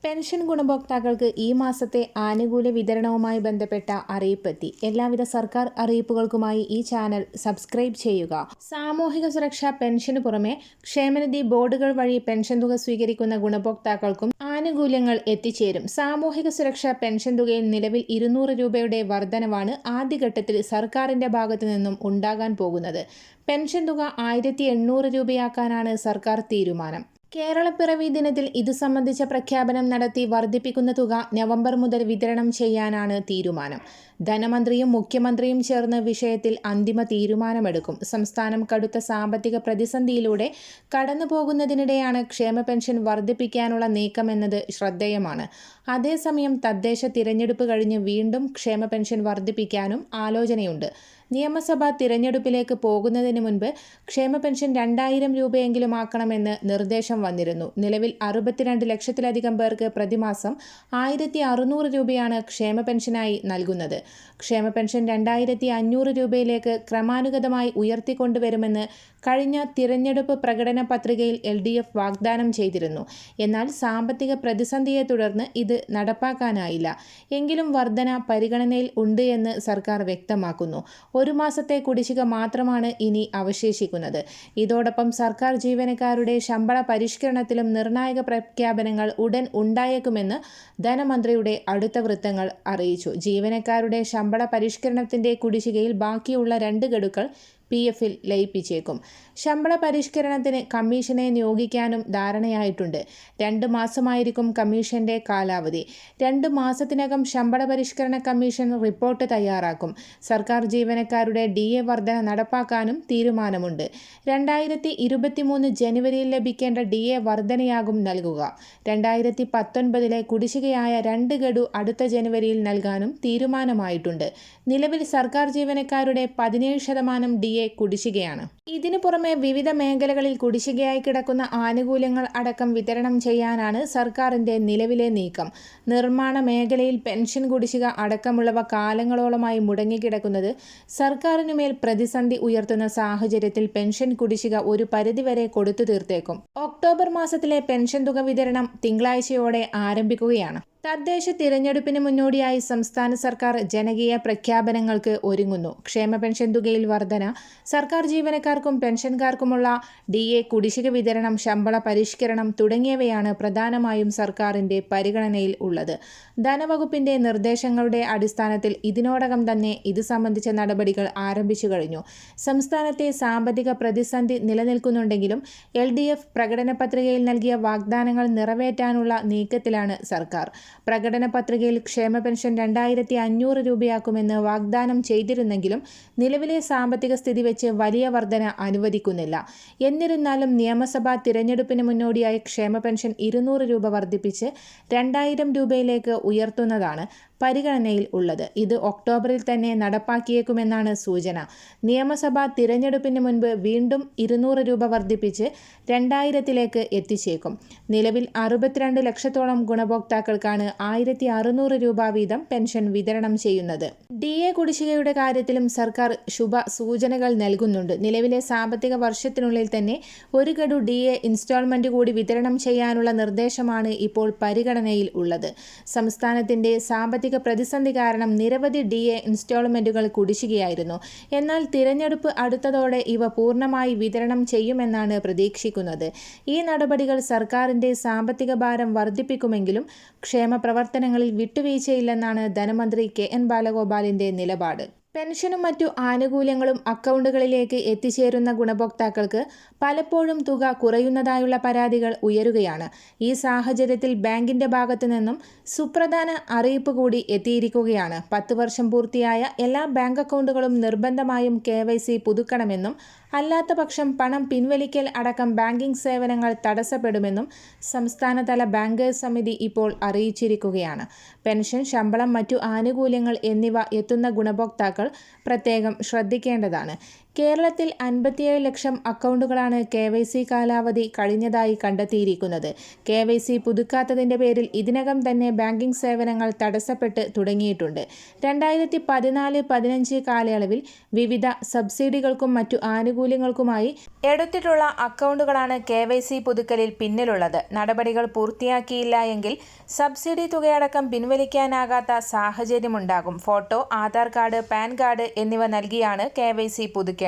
Pension ഗുണഭോക്താക്കൾക്ക് ഈ മാസത്തെ ആനുകൂല്യ വിതരണവുമായി ബന്ധപ്പെട്ട അറിയിപ്പെത്തി. എല്ലാവിധ സർക്കാർ അറിയിപ്പുകൾക്കുമായി ഈ ചാനൽ സബ്സ്ക്രൈബ് ചെയ്യുക. സാമൂഹിക സുരക്ഷാ പെൻഷനു പുറമെ ക്ഷേമനിധി ബോർഡുകൾ വഴി പെൻഷൻ തുക സ്വീകരിക്കുന്ന ഗുണഭോക്താക്കൾക്കും ആനുകൂല്യങ്ങൾ എത്തിച്ചേരും. സാമൂഹിക സുരക്ഷാ പെൻഷൻ തുകയിൽ നിലവിൽ 200 രൂപയുടെ വർധനവാണ് ആദ്യഘട്ടത്തിൽ സർക്കാരിന്റെ ഭാഗത്തു നിന്നും ഉണ്ടാകാൻ പോകുന്നത്. പെൻഷൻ തുക 1800 രൂപയാക്കാനാണ് സർക്കാർ തീരുമാനം. കേരളപ്പിറവി ദിനത്തിൽ ഇതു സംബന്ധിച്ച പ്രഖ്യാപനം നടത്തി വർദ്ധിപ്പിക്കുന്ന തുക നവംബർ മുതൽ വിതരണം ചെയ്യാനാണ് തീരുമാനം. ധനമന്ത്രിയും മുഖ്യമന്ത്രിയും ചേർന്ന് വിഷയത്തിൽ അന്തിമ തീരുമാനമെടുക്കും. സംസ്ഥാനം കടുത്ത സാമ്പത്തിക പ്രതിസന്ധിയിലൂടെ കടന്നുപോകുന്നതിനിടെയാണ് ക്ഷേമ പെൻഷൻ വർദ്ധിപ്പിക്കാനുള്ള നീക്കമെന്നത് ശ്രദ്ധേയമാണ്. അതേസമയം തദ്ദേശ തിരഞ്ഞെടുപ്പ് കഴിഞ്ഞ് വീണ്ടും ക്ഷേമ പെൻഷൻ വർദ്ധിപ്പിക്കാനും ആലോചനയുണ്ട്. നിയമസഭാ തിരഞ്ഞെടുപ്പിലേക്ക് പോകുന്നതിന് മുൻപ് ക്ഷേമ പെൻഷൻ 2000 രൂപയെങ്കിലും ആക്കണമെന്ന് നിർദ്ദേശം വന്നിരുന്നു. നിലവിൽ 62 ലക്ഷത്തിലധികം പേർക്ക് പ്രതിമാസം 1600 രൂപയാണ് ക്ഷേമ പെൻഷനായി നൽകുന്നത്. ക്ഷേമ പെൻഷൻ 2500 രൂപയിലേക്ക് ക്രമാനുഗതമായി ഉയർത്തിക്കൊണ്ടുവരുമെന്ന് കഴിഞ്ഞ തിരഞ്ഞെടുപ്പ് പ്രകടന പത്രികയിൽ LDF വാഗ്ദാനം ചെയ്തിരുന്നു. എന്നാൽ സാമ്പത്തിക പ്രതിസന്ധിയെ തുടർന്ന് ഇത് നടപ്പാക്കാനായില്ല. എങ്കിലും വർധന പരിഗണനയിൽ ഉണ്ട് എന്ന് സർക്കാർ വ്യക്തമാക്കുന്നു. 1 മാസത്തെ കുടിശ്ശിക മാത്രമാണ് ഇനി അവശേഷിക്കുന്നത്. ഇതോടൊപ്പം സർക്കാർ ജീവനക്കാരുടെ ശമ്പള പരിഷ്കരണത്തിലും നിർണായക പ്രഖ്യാപനങ്ങൾ ഉടൻ ഉണ്ടായേക്കുമെന്ന് ധനമന്ത്രിയുടെ അടുത്ത വൃത്തങ്ങൾ അറിയിച്ചു. ജീവനക്കാരുടെ ശമ്പള പരിഷ്കരണത്തിന്റെ കുടിശ്ശികയിൽ ബാക്കിയുള്ള 2 ഗഡുക്കൾ PF-ൽ ലയിപ്പിച്ചേക്കും. ശമ്പള പരിഷ്കരണത്തിന് കമ്മീഷനെ നിയോഗിക്കാനും ധാരണയായിട്ടുണ്ട്. 2 മാസമായിരിക്കും കമ്മീഷന്റെ കാലാവധി. 2 മാസത്തിനകം ശമ്പള പരിഷ്കരണ കമ്മീഷൻ റിപ്പോർട്ട് തയ്യാറാക്കും. സർക്കാർ ജീവനക്കാരുടെ DA വർധന നടപ്പാക്കാനും തീരുമാനമുണ്ട്. 2023 ജനുവരിയിൽ ലഭിക്കേണ്ട DA വർധനയാകും നൽകുക. 2019 കുടിശ്ശികയായ 2 ഗഡു അടുത്ത ജനുവരിയിൽ നൽകാനും തീരുമാനമായിട്ടുണ്ട്. നിലവിൽ സർക്കാർ ജീവനക്കാരുടെ 17% DA കുടിശ്ശികയാണ്. ഇതിനു പുറമെ വിവിധ മേഖലകളിൽ കുടിശ്ശികയായി കിടക്കുന്ന ആനുകൂല്യങ്ങൾ അടക്കം വിതരണം ചെയ്യാനാണ് സർക്കാരിന്റെ നിലവിലെ നീക്കം. നിർമ്മാണ മേഖലയിൽ പെൻഷൻ കുടിശ്ശിക അടക്കമുള്ളവ കാലങ്ങളോളമായി മുടങ്ങിക്കിടക്കുന്നത് സർക്കാരിനുമേൽ പ്രതിസന്ധി ഉയർത്തുന്ന സാഹചര്യത്തിൽ പെൻഷൻ കുടിശ്ശിക ഒരു പരിധിവരെ കൊടുത്തു തീർത്തേക്കും. ഒക്ടോബർ മാസത്തിലെ പെൻഷൻ തുക വിതരണം തിങ്കളാഴ്ചയോടെ ആരംഭിക്കുകയാണ്. തദ്ദേശ തിരഞ്ഞെടുപ്പിന് മുന്നോടിയായി സംസ്ഥാന സർക്കാർ ജനകീയ പ്രഖ്യാപനങ്ങൾക്ക് ഒരുങ്ങുന്നു. ക്ഷേമ പെൻഷൻ തുകയിൽ വർധന, സർക്കാർ ജീവനക്കാർക്കും പെൻഷൻകാർക്കുമുള്ള DA കുടിശ്ശിക വിതരണം, ശമ്പള പരിഷ്കരണം തുടങ്ങിയവയാണ് പ്രധാനമായും സർക്കാരിന്റെ പരിഗണനയിൽ ഉള്ളത്. ധനവകുപ്പിന്റെ നിർദ്ദേശങ്ങളുടെ അടിസ്ഥാനത്തിൽ ഇതിനോടകം തന്നെ ഇത് സംബന്ധിച്ച നടപടികൾ ആരംഭിച്ചു കഴിഞ്ഞു. സംസ്ഥാനത്തെ സാമ്പത്തിക പ്രതിസന്ധി നിലനിൽക്കുന്നുണ്ടെങ്കിലും LDF പ്രകടന പത്രികയിൽ നൽകിയ വാഗ്ദാനങ്ങൾ നിറവേറ്റാനുള്ള നീക്കത്തിലാണ് സർക്കാർ. പ്രകടന പത്രികയിൽ ക്ഷേമ പെൻഷൻ 2500 രൂപയാക്കുമെന്ന് വാഗ്ദാനം ചെയ്തിരുന്നെങ്കിലും നിലവിലെ സാമ്പത്തിക സ്ഥിതി വെച്ച് വലിയ വർധന അനുവദിക്കുന്നില്ല. എന്നിരുന്നാലും നിയമസഭാ തിരഞ്ഞെടുപ്പിന് മുന്നോടിയായി ക്ഷേമ പെൻഷൻ 200 രൂപ വർദ്ധിപ്പിച്ച് 2000 രൂപയിലേക്ക് ഉയർത്തുന്നതാണ് പരിഗണനയിൽ ഉള്ളത്. ഇത് ഒക്ടോബറിൽ തന്നെ നടപ്പാക്കിയേക്കുമെന്നാണ് സൂചന. നിയമസഭാ തിരഞ്ഞെടുപ്പിന് മുൻപ് വീണ്ടും 200 രൂപ വർദ്ധിപ്പിച്ച് 2000-ലേക്ക് എത്തിച്ചേക്കും. നിലവിൽ 62 ലക്ഷത്തോളം ഗുണഭോക്താക്കൾക്കാണ് 1600 രൂപ വീതം പെൻഷൻ വിതരണം ചെയ്യുന്നത്. DA കുടിശ്ശികയുടെ കാര്യത്തിലും സർക്കാർ ശുഭ സൂചനകൾ നൽകുന്നുണ്ട്. നിലവിലെ സാമ്പത്തിക വർഷത്തിനുള്ളിൽ തന്നെ 1 ഗഡു DA ഇൻസ്റ്റാൾമെന്റ് കൂടി വിതരണം ചെയ്യാനുള്ള നിർദ്ദേശമാണ് ഇപ്പോൾ പരിഗണനയിൽ ഉള്ളത്. സംസ്ഥാനത്തിന്റെ സാമ്പത്തിക പ്രതിസന്ധി കാരണം നിരവധി DA ഇൻസ്റ്റാൾമെന്റുകൾ കുടിശ്ശികയായിരുന്നു. എന്നാൽ തിരഞ്ഞെടുപ്പ് അടുത്തതോടെ ഇവ പൂർണ്ണമായി വിതരണം ചെയ്യുമെന്നാണ് പ്രതീക്ഷിക്കുന്നത്. ഈ നടപടികൾ സർക്കാരിന്റെ സാമ്പത്തിക ഭാരം വർദ്ധിപ്പിക്കുമെങ്കിലും ക്ഷേമ പ്രവർത്തനങ്ങളിൽ വിട്ടുവീഴ്ചയില്ലെന്നാണ് ധനമന്ത്രി KN ബാലഗോപാലിന്റെ നിലപാട്. പെൻഷനും മറ്റു ആനുകൂല്യങ്ങളും അക്കൗണ്ടുകളിലേക്ക് എത്തിച്ചേരുന്ന ഗുണഭോക്താക്കൾക്ക് പലപ്പോഴും തുക കുറയുന്നതായുള്ള പരാതികൾ ഉയരുകയാണ്. ഈ സാഹചര്യത്തിൽ ബാങ്കിന്റെ ഭാഗത്തു നിന്നും സുപ്രധാന അറിയിപ്പ് കൂടി എത്തിയിരിക്കുകയാണ്. 10 വർഷം പൂർത്തിയായ എല്ലാ ബാങ്ക് അക്കൗണ്ടുകളും നിർബന്ധമായും KYC പുതുക്കണമെന്നും അല്ലാത്ത പക്ഷം പണം പിൻവലിക്കൽ അടക്കം ബാങ്കിംഗ് സേവനങ്ങൾ തടസ്സപ്പെടുമെന്നും സംസ്ഥാനതല ബാങ്കേഴ്സ് സമിതി ഇപ്പോൾ അറിയിച്ചിരിക്കുകയാണ്. പെൻഷൻ, ശമ്പളം, മറ്റു ആനുകൂല്യങ്ങൾ എന്നിവ എത്തുന്ന ഗുണഭോക്താക്കൾ പ്രത്യേകം ശ്രദ്ധിക്കേണ്ടതാണ്. കേരളത്തിൽ 57 ലക്ഷം അക്കൗണ്ടുകളാണ് KYC കാലാവധി കഴിഞ്ഞതായി കണ്ടെത്തിയിരിക്കുന്നത്. KYC പുതുക്കാത്തതിന്റെ പേരിൽ ഇതിനകം തന്നെ ബാങ്കിംഗ് സേവനങ്ങൾ തടസ്സപ്പെട്ട് തുടങ്ങിയിട്ടുണ്ട്. 2014-15 കാലയളവിൽ വിവിധ സബ്സിഡികൾക്കും മറ്റു ആനുകൂല്യങ്ങൾക്കുമായി എടുത്തിട്ടുള്ള അക്കൗണ്ടുകളാണ് KYC പുതുക്കലിൽ പിന്നിലുള്ളത്. നടപടികൾ പൂർത്തിയാക്കിയില്ല എങ്കിൽ സബ്സിഡി തുകയടക്കം പിൻവലിക്കാനാകാത്ത സാഹചര്യമുണ്ടാകും. Photo, Aadhaar card, PAN card എന്നിവ നൽകിയാണ് KYC പുതുക്കേണ്ടത്.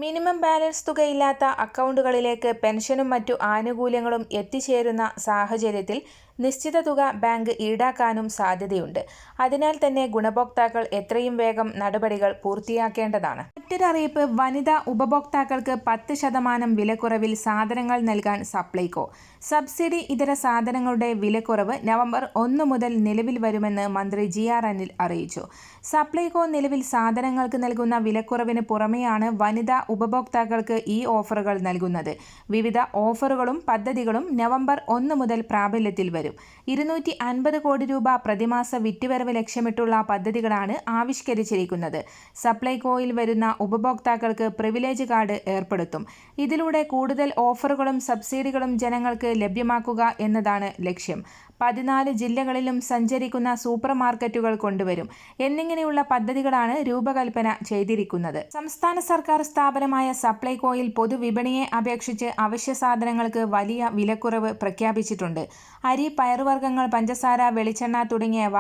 മിനിമം ബാലൻസ് തുകയില്ലാത്ത അക്കൗണ്ടുകളിലേക്ക് പെൻഷനും മറ്റു ആനുകൂല്യങ്ങളും എത്തിച്ചേരുന്ന സാഹചര്യത്തിൽ നിശ്ചിത തുക ബാങ്ക് ഈടാക്കാനും സാധ്യതയുണ്ട്. അതിനാൽ തന്നെ ഗുണഭോക്താക്കൾ എത്രയും വേഗം നടപടികൾ പൂർത്തിയാക്കേണ്ടതാണ്. മറ്റൊരു അറിയിപ്പ്, വനിതാ ഉപഭോക്താക്കൾക്ക് 10% വിലക്കുറവിൽ സാധനങ്ങൾ നൽകാൻ സപ്ലൈകോ. സബ്സിഡി ഇതര സാധനങ്ങളുടെ വിലക്കുറവ് നവംബർ 1 മുതൽ നിലവിൽ വരുമെന്ന് മന്ത്രി GR അനിൽ അറിയിച്ചു. സപ്ലൈകോ നിലവിൽ സാധനങ്ങൾക്ക് നൽകുന്ന വിലക്കുറവിന് പുറമെയാണ് വനിതാ ഉപഭോക്താക്കൾക്ക് ഈ ഓഫറുകൾ നൽകുന്നത്. വിവിധ ഓഫറുകളും പദ്ധതികളും നവംബർ 1 മുതൽ പ്രാബല്യത്തിൽ വരും. 250 കോടി രൂപ പ്രതിമാസ വിറ്റുവരവ് ലക്ഷ്യമിട്ടുള്ള പദ്ധതികളാണ് ആവിഷ്കരിച്ചിരിക്കുന്നത്. സപ്ലൈകോയിൽ വരുന്ന ഉപഭോക്താക്കൾക്ക് പ്രിവിലേജ് കാർഡ് ഏർപ്പെടുത്തും. ഇതിലൂടെ കൂടുതൽ ഓഫറുകളും സബ്സിഡികളും ജനങ്ങൾക്ക് ലഭ്യമാക്കുക എന്നതാണ് ലക്ഷ്യം. 14 ജില്ലകളിലും സഞ്ചരിക്കുന്ന സൂപ്പർ മാർക്കറ്റുകൾ കൊണ്ടുവരും എന്നിങ്ങനെയുള്ള പദ്ധതികളാണ് രൂപകൽപ്പന ചെയ്തിരിക്കുന്നത്. സംസ്ഥാന സർക്കാർ സ്ഥാപനമായ സപ്ലൈകോയിൽ പൊതുവിപണിയെ അപേക്ഷിച്ച് അവശ്യ സാധനങ്ങൾക്ക് വലിയ വിലക്കുറവ് പ്രഖ്യാപിച്ചിട്ടുണ്ട്. അരി, പയറുവർഗ്ഗങ്ങൾ, പഞ്ചസാര, വെളിച്ചെണ്ണ തുടങ്ങിയവ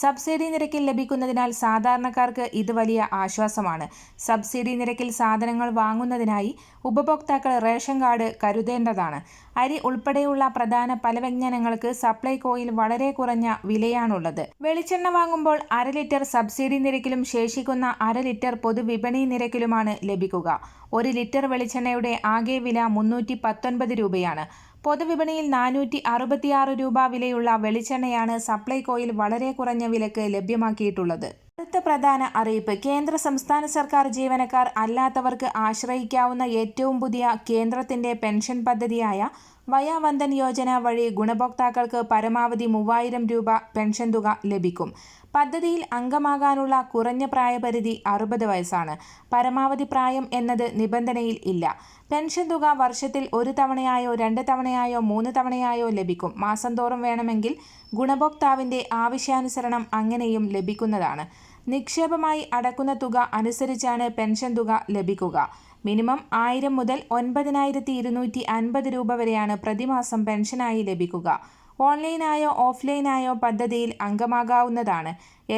സബ്സിഡി നിരക്കിൽ ലഭിക്കുന്നതിനാൽ സാധാരണക്കാർക്ക് ഇത് വലിയ ആശ്വാസമാണ്. സബ്സിഡി നിരക്കിൽ സാധനങ്ങൾ വാങ്ങുന്നതിനായി ഉപഭോക്താക്കൾ റേഷൻ കാർഡ് കരുതേണ്ടതാണ്. അരി ഉൾപ്പെടെയുള്ള പ്രധാന പലവ്യഞ്ജനങ്ങൾക്ക് സപ്ലൈകോയിൽ വളരെ കുറഞ്ഞ വിലയാണുള്ളത്. വെളിച്ചെണ്ണ വാങ്ങുമ്പോൾ 1/2 ലിറ്റർ സബ്സിഡി നിരക്കിലും ശേഷിക്കുന്ന 1/2 ലിറ്റർ പൊതുവിപണി നിരക്കിലുമാണ് ലഭിക്കുക. 1 ലിറ്റർ വെളിച്ചെണ്ണയുടെ ആകെ വില 319 രൂപയാണ്. പൊതുവിപണിയിൽ 466 രൂപ വിലയുള്ള വെളിച്ചെണ്ണയാണ് സപ്ലൈകോയിൽ വളരെ കുറഞ്ഞ വിലക്ക് ലഭ്യമാക്കിയിട്ടുള്ളത്. അടുത്ത പ്രധാന അറിയിപ്പ്, കേന്ദ്ര സംസ്ഥാന സർക്കാർ ജീവനക്കാർ അല്ലാത്തവർക്ക് ആശ്രയിക്കാവുന്ന ഏറ്റവും പുതിയ കേന്ദ്രത്തിന്റെ പെൻഷൻ പദ്ധതിയായ വയാ വന്ദൻ യോജന വഴി ഗുണഭോക്താക്കൾക്ക് പരമാവധി 3000 രൂപ പെൻഷൻ തുക ലഭിക്കും. പദ്ധതിയിൽ അംഗമാകാനുള്ള കുറഞ്ഞ പ്രായപരിധി 60 വയസ്സാണ്. പരമാവധി പ്രായം എന്നത് നിബന്ധനയിൽ ഇല്ല. പെൻഷൻ തുക വർഷത്തിൽ 1 തവണയായോ 2 തവണയായോ 3 തവണയായോ ലഭിക്കും. മാസം തോറും വേണമെങ്കിൽ ഗുണഭോക്താവിന്റെ ആവശ്യാനുസരണം അങ്ങനെയും ലഭിക്കുന്നതാണ്. നിക്ഷേപമായി അടക്കുന്ന തുക അനുസരിച്ചാണ് പെൻഷൻ തുക ലഭിക്കുക. മിനിമം 1000 മുതൽ 9250 രൂപ വരെയാണ് പ്രതിമാസം പെൻഷനായി ലഭിക്കുക. ഓൺലൈനായോ ഓഫ്ലൈനായോ പദ്ധതിയിൽ അംഗമാകാവുന്നതാണ്.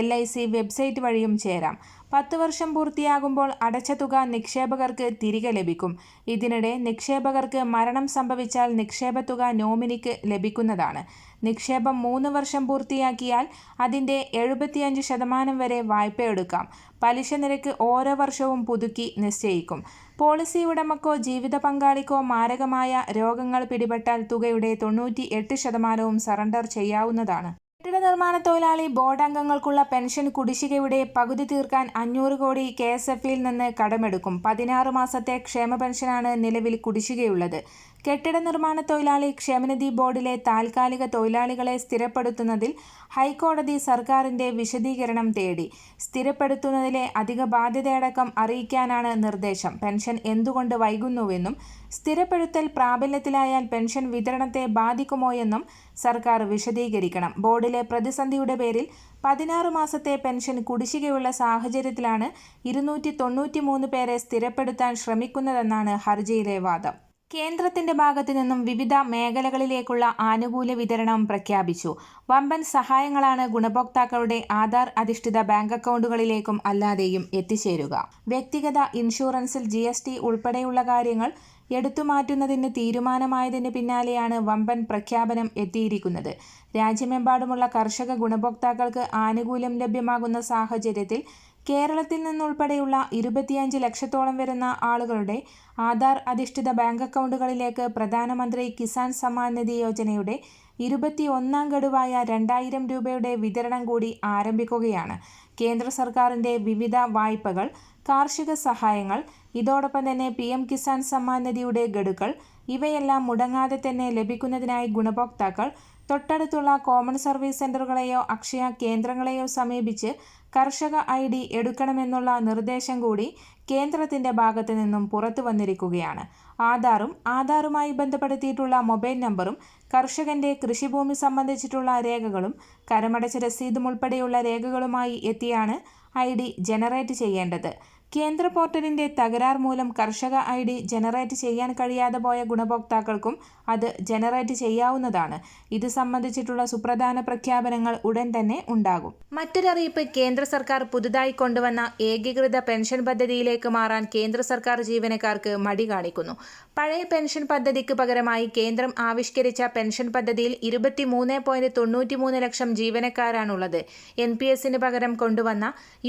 LIC വെബ്സൈറ്റ് വഴിയും ചേരാം. 10 വർഷം പൂർത്തിയാകുമ്പോൾ അടച്ച തുക നിക്ഷേപകർക്ക് തിരികെ ലഭിക്കും. ഇതിനിടെ നിക്ഷേപകർക്ക് മരണം സംഭവിച്ചാൽ നിക്ഷേപത്തുക നോമിനിക്ക് ലഭിക്കുന്നതാണ്. നിക്ഷേപം 3 വർഷം പൂർത്തിയാക്കിയാൽ അതിൻ്റെ 75% വരെ വായ്പയെടുക്കാം. പലിശ നിരക്ക് ഓരോ വർഷവും പുതുക്കി നിശ്ചയിക്കും. പോളിസി ഉടമക്കോ ജീവിത പങ്കാളിക്കോ മാരകമായ രോഗങ്ങൾ പിടിപെട്ടാൽ തുകയുടെ 98% സറണ്ടർ ചെയ്യാവുന്നതാണ്. കെട്ടിട നിർമ്മാണ തൊഴിലാളി ബോർഡ് അംഗങ്ങൾക്കുള്ള പെൻഷൻ കുടിശ്ശികയുടെ പകുതി തീർക്കാൻ 500 കോടി KSF-ൽ നിന്ന് കടമെടുക്കും. 16 മാസത്തെ ക്ഷേമ പെൻഷനാണ് നിലവിൽ കുടിശ്ശികയുള്ളത്. കെട്ടിട നിർമ്മാണ തൊഴിലാളി ക്ഷേമനിധി ബോർഡിലെ താൽക്കാലിക തൊഴിലാളികളെ സ്ഥിരപ്പെടുത്തുന്നതിൽ ഹൈക്കോടതി സർക്കാരിന്റെ വിശദീകരണം തേടി. സ്ഥിരപ്പെടുത്തുന്നതിലെ അധിക ബാധ്യതയടക്കം അറിയിക്കാനാണ് നിർദ്ദേശം. പെൻഷൻ എന്തുകൊണ്ട് വൈകുന്നുവെന്നും സ്ഥിരപ്പെടുത്തൽ പ്രാബല്യത്തിലായാൽ പെൻഷൻ വിതരണത്തെ ബാധിക്കുമോയെന്നും സർക്കാർ വിശദീകരിക്കണം. ബോർഡിലെ പ്രതിസന്ധിയുടെ പേരിൽ 16 മാസത്തെ പെൻഷൻ കുടിശ്ശികയുള്ള സാഹചര്യത്തിലാണ് 293 പേരെ സ്ഥിരപ്പെടുത്താൻ ശ്രമിക്കുന്നതെന്നാണ് ഹർജിയിലെ വാദം. കേന്ദ്രത്തിന്റെ ഭാഗത്തു നിന്നും വിവിധ മേഖലകളിലേക്കുള്ള ആനുകൂല്യ വിതരണം പ്രഖ്യാപിച്ചു. വമ്പൻ സഹായങ്ങളാണ് ഗുണഭോക്താക്കളുടെ ആധാർ അധിഷ്ഠിത ബാങ്ക് അക്കൗണ്ടുകളിലേക്കും അല്ലാതെയും എത്തിച്ചേരുക. വ്യക്തിഗത ഇൻഷുറൻസിൽ GST ഉൾപ്പെടെയുള്ള കാര്യങ്ങൾ എടുത്തുമാറ്റുന്നതിന് തീരുമാനമായതിന് പിന്നാലെയാണ് വമ്പൻ പ്രഖ്യാപനം എത്തിയിരിക്കുന്നത്. രാജ്യമെമ്പാടുമുള്ള കർഷക ഗുണഭോക്താക്കൾക്ക് ആനുകൂല്യം ലഭ്യമാകുന്ന സാഹചര്യത്തിൽ കേരളത്തിൽ നിന്നുൾപ്പെടെയുള്ള 25 ലക്ഷത്തോളം വരുന്ന ആളുകളുടെ ആധാർ അധിഷ്ഠിത ബാങ്ക് അക്കൗണ്ടുകളിലേക്ക് പ്രധാനമന്ത്രി കിസാൻ സമ്മാൻ നിധി യോജനയുടെ 21ാം ഗഡുവായ 2000 രൂപയുടെ വിതരണം കൂടി ആരംഭിക്കുകയാണ്. കേന്ദ്ര സർക്കാരിൻ്റെ വിവിധ വായ്പകൾ, കാർഷിക സഹായങ്ങൾ, ഇതോടൊപ്പം തന്നെ PM കിസാൻ സമ്മാൻ നിധിയുടെ ഗഡുക്കൾ ഇവയെല്ലാം മുടങ്ങാതെ തന്നെ ലഭിക്കുന്നതിനായി ഗുണഭോക്താക്കൾ തൊട്ടടുത്തുള്ള കോമൺ സർവീസ് സെൻ്ററുകളെയോ അക്ഷയ കേന്ദ്രങ്ങളെയോ സമീപിച്ച് കർഷക ID എടുക്കണമെന്നുള്ള നിർദ്ദേശം കൂടി കേന്ദ്രത്തിന്റെ ഭാഗത്തു നിന്നും പുറത്തു വന്നിരിക്കുകയാണ്. ആധാറുമായി ബന്ധപ്പെടുത്തിയിട്ടുള്ള മൊബൈൽ നമ്പറും കർഷകന്റെ കൃഷിഭൂമി സംബന്ധിച്ചിട്ടുള്ള രേഖകളും കരമടച്ച രസീതും ഉൾപ്പെടെയുള്ള രേഖകളുമായി എത്തിയാണ് ID ജനറേറ്റ് ചെയ്യേണ്ടത്. കേന്ദ്ര പോർട്ടലിന്റെ തകരാർ മൂലം കർഷക ID ജനറേറ്റ് ചെയ്യാൻ കഴിയാതെ പോയ ഗുണഭോക്താക്കൾക്കും അത് ജനറേറ്റ് ചെയ്യാവുന്നതാണ്. ഇത് സംബന്ധിച്ചിട്ടുള്ള സുപ്രധാന പ്രഖ്യാപനങ്ങൾ ഉടൻ തന്നെ ഉണ്ടാകും. മറ്റൊരറിയിപ്പ്, കേന്ദ്ര സർക്കാർ പുതുതായി കൊണ്ടുവന്ന ഏകീകൃത പെൻഷൻ പദ്ധതിയിലേക്ക് മാറാൻ കേന്ദ്ര സർക്കാർ ജീവനക്കാർക്ക് മടി കാണിക്കുന്നു. പഴയ പെൻഷൻ പദ്ധതിക്ക് പകരമായി കേന്ദ്രം ആവിഷ്കരിച്ച പെൻഷൻ പദ്ധതിയിൽ 23.93 ലക്ഷം ജീവനക്കാരാണുള്ളത്. NPSന് പകരം കൊണ്ടുവന്ന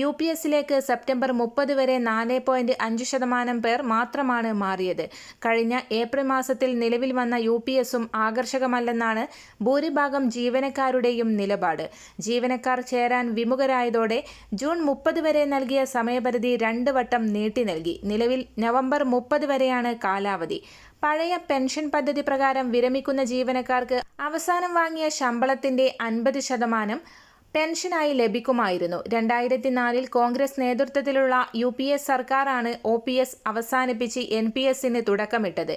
UPSലേക്ക് സെപ്റ്റംബർ 30 വരെ 4.5% പേർ മാത്രമാണ് മാറിയത്. കഴിഞ്ഞ ഏപ്രിൽ മാസത്തിൽ നിലവിൽ വന്ന UPSും ആകർഷകമല്ലെന്നാണ് ഭൂരിഭാഗം ജീവനക്കാരുടെയും നിലപാട്. ജീവനക്കാർ ചേരാൻ വിമുഖരായതോടെ ജൂൺ 30 വരെ നൽകിയ സമയപരിധി 2 വട്ടം നീട്ടി നൽകി. നിലവിൽ നവംബർ 30 വരെയാണ് കാലാവധി. പഴയ പെൻഷൻ പദ്ധതി പ്രകാരം വിരമിക്കുന്ന ജീവനക്കാർക്ക് അവസാനം വാങ്ങിയ ശമ്പളത്തിന്റെ 50% പെൻഷനായി ലഭിക്കുമായിരുന്നു. 2004 കോൺഗ്രസ് നേതൃത്വത്തിലുള്ള UPS സർക്കാരാണ് OPS അവസാനിപ്പിച്ച് NPSന് തുടക്കമിട്ടത്.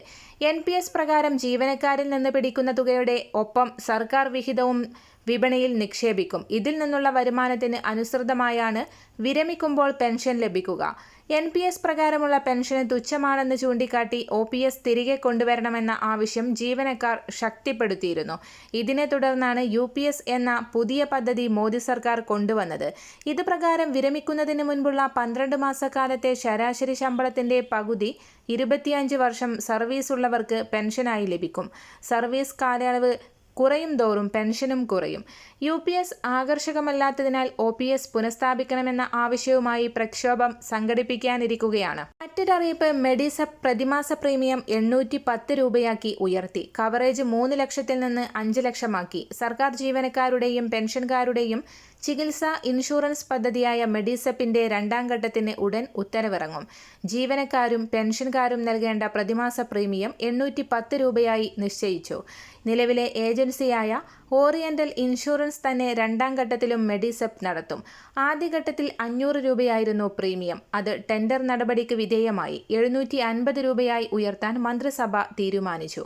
NPS പ്രകാരം ജീവനക്കാരിൽ നിന്ന് പിടിക്കുന്ന തുകയുടെ ഒപ്പം സർക്കാർ വിഹിതവും വിപണിയിൽ നിക്ഷേപിക്കും. ഇതിൽ നിന്നുള്ള വരുമാനത്തിന് അനുസൃതമായാണ് വിരമിക്കുമ്പോൾ പെൻഷൻ ലഭിക്കുക. NPS പ്രകാരമുള്ള പെൻഷന് തുച്ഛമാണെന്ന് ചൂണ്ടിക്കാട്ടി OPS തിരികെ കൊണ്ടുവരണമെന്ന ആവശ്യം ജീവനക്കാർ ശക്തിപ്പെടുത്തിയിരുന്നു. ഇതിനെ തുടർന്നാണ് UPS എന്ന പുതിയ പദ്ധതി മോദി സർക്കാർ കൊണ്ടുവന്നത്. ഇത് പ്രകാരം വിരമിക്കുന്നതിന് മുൻപുള്ള 12 മാസക്കാലത്തെ ശരാശരി ശമ്പളത്തിന്റെ പകുതി 25 വർഷം സർവീസ് ഉള്ളവർക്ക് പെൻഷനായി ലഭിക്കും. സർവീസ് കാലയളവ് കുറയും തോറും പെൻഷനും കുറയും. UPS ആകർഷകമല്ലാത്തതിനാൽ OPS പുനഃസ്ഥാപിക്കണമെന്ന ആവശ്യവുമായി പ്രക്ഷോഭം സംഘടിപ്പിക്കാനിരിക്കുകയാണ്. മറ്റൊരറിയിപ്പ്, മെഡിസെപ്പ് പ്രതിമാസ പ്രീമിയം 810 രൂപയാക്കി ഉയർത്തി. കവറേജ് 3 ലക്ഷത്തിൽ നിന്ന് 5 ലക്ഷമാക്കി. സർക്കാർ ജീവനക്കാരുടെയും പെൻഷൻകാരുടെയും ചികിത്സാ ഇൻഷുറൻസ് പദ്ധതിയായ മെഡിസെപ്പിന്റെ 2ാം ഘട്ടത്തിന് ഉടൻ ഉത്തരവിറങ്ങും. ജീവനക്കാരും പെൻഷൻകാരും നൽകേണ്ട പ്രതിമാസ പ്രീമിയം 810 രൂപയായി നിശ്ചയിച്ചു. നിലവിലെ ഏജൻസിയായ ഓറിയന്റൽ ഇൻഷുറൻസ് തന്നെ 2ാം ഘട്ടത്തിലും മെഡിസെപ്പ് നടത്തും. ആദ്യഘട്ടത്തിൽ 500 രൂപയായിരുന്നു പ്രീമിയം. അത് ടെൻഡർ നടപടിക്ക് വിധേയമായി 750 രൂപയായി ഉയർത്താൻ മന്ത്രിസഭ തീരുമാനിച്ചു.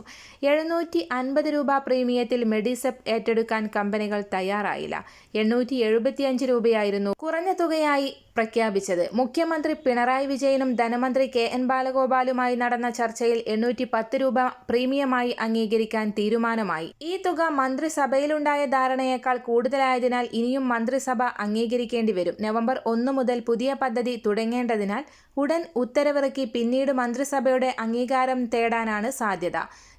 750 രൂപ പ്രീമിയത്തിൽ മെഡിസെപ്പ് ഏറ്റെടുക്കാൻ കമ്പനികൾ തയ്യാറായില്ല. 875 രൂപയായിരുന്നു കുറഞ്ഞ തുകയായി പ്രഖ്യാപിച്ചത്. മുഖ്യമന്ത്രി പിണറായി വിജയനും ധനമന്ത്രി KN ബാലഗോപാലുമായി നടന്ന ചർച്ചയിൽ 810 രൂപ പ്രീമിയമായി അംഗീകരിക്കാൻ തീരുമാനമായി. ഈ തുക മന്ത്രിസഭയിലുണ്ടായ ധാരണയേക്കാൾ കൂടുതലായതിനാൽ ഇനിയും മന്ത്രിസഭ അംഗീകരിക്കേണ്ടി വരും. നവംബർ 1 മുതൽ പുതിയ പദ്ധതി തുടങ്ങേണ്ടതിനാൽ ഉടൻ ഉത്തരവിറക്കി പിന്നീട് മന്ത്രിസഭയുടെ അംഗീകാരം തേടാനാണ് സാധ്യത.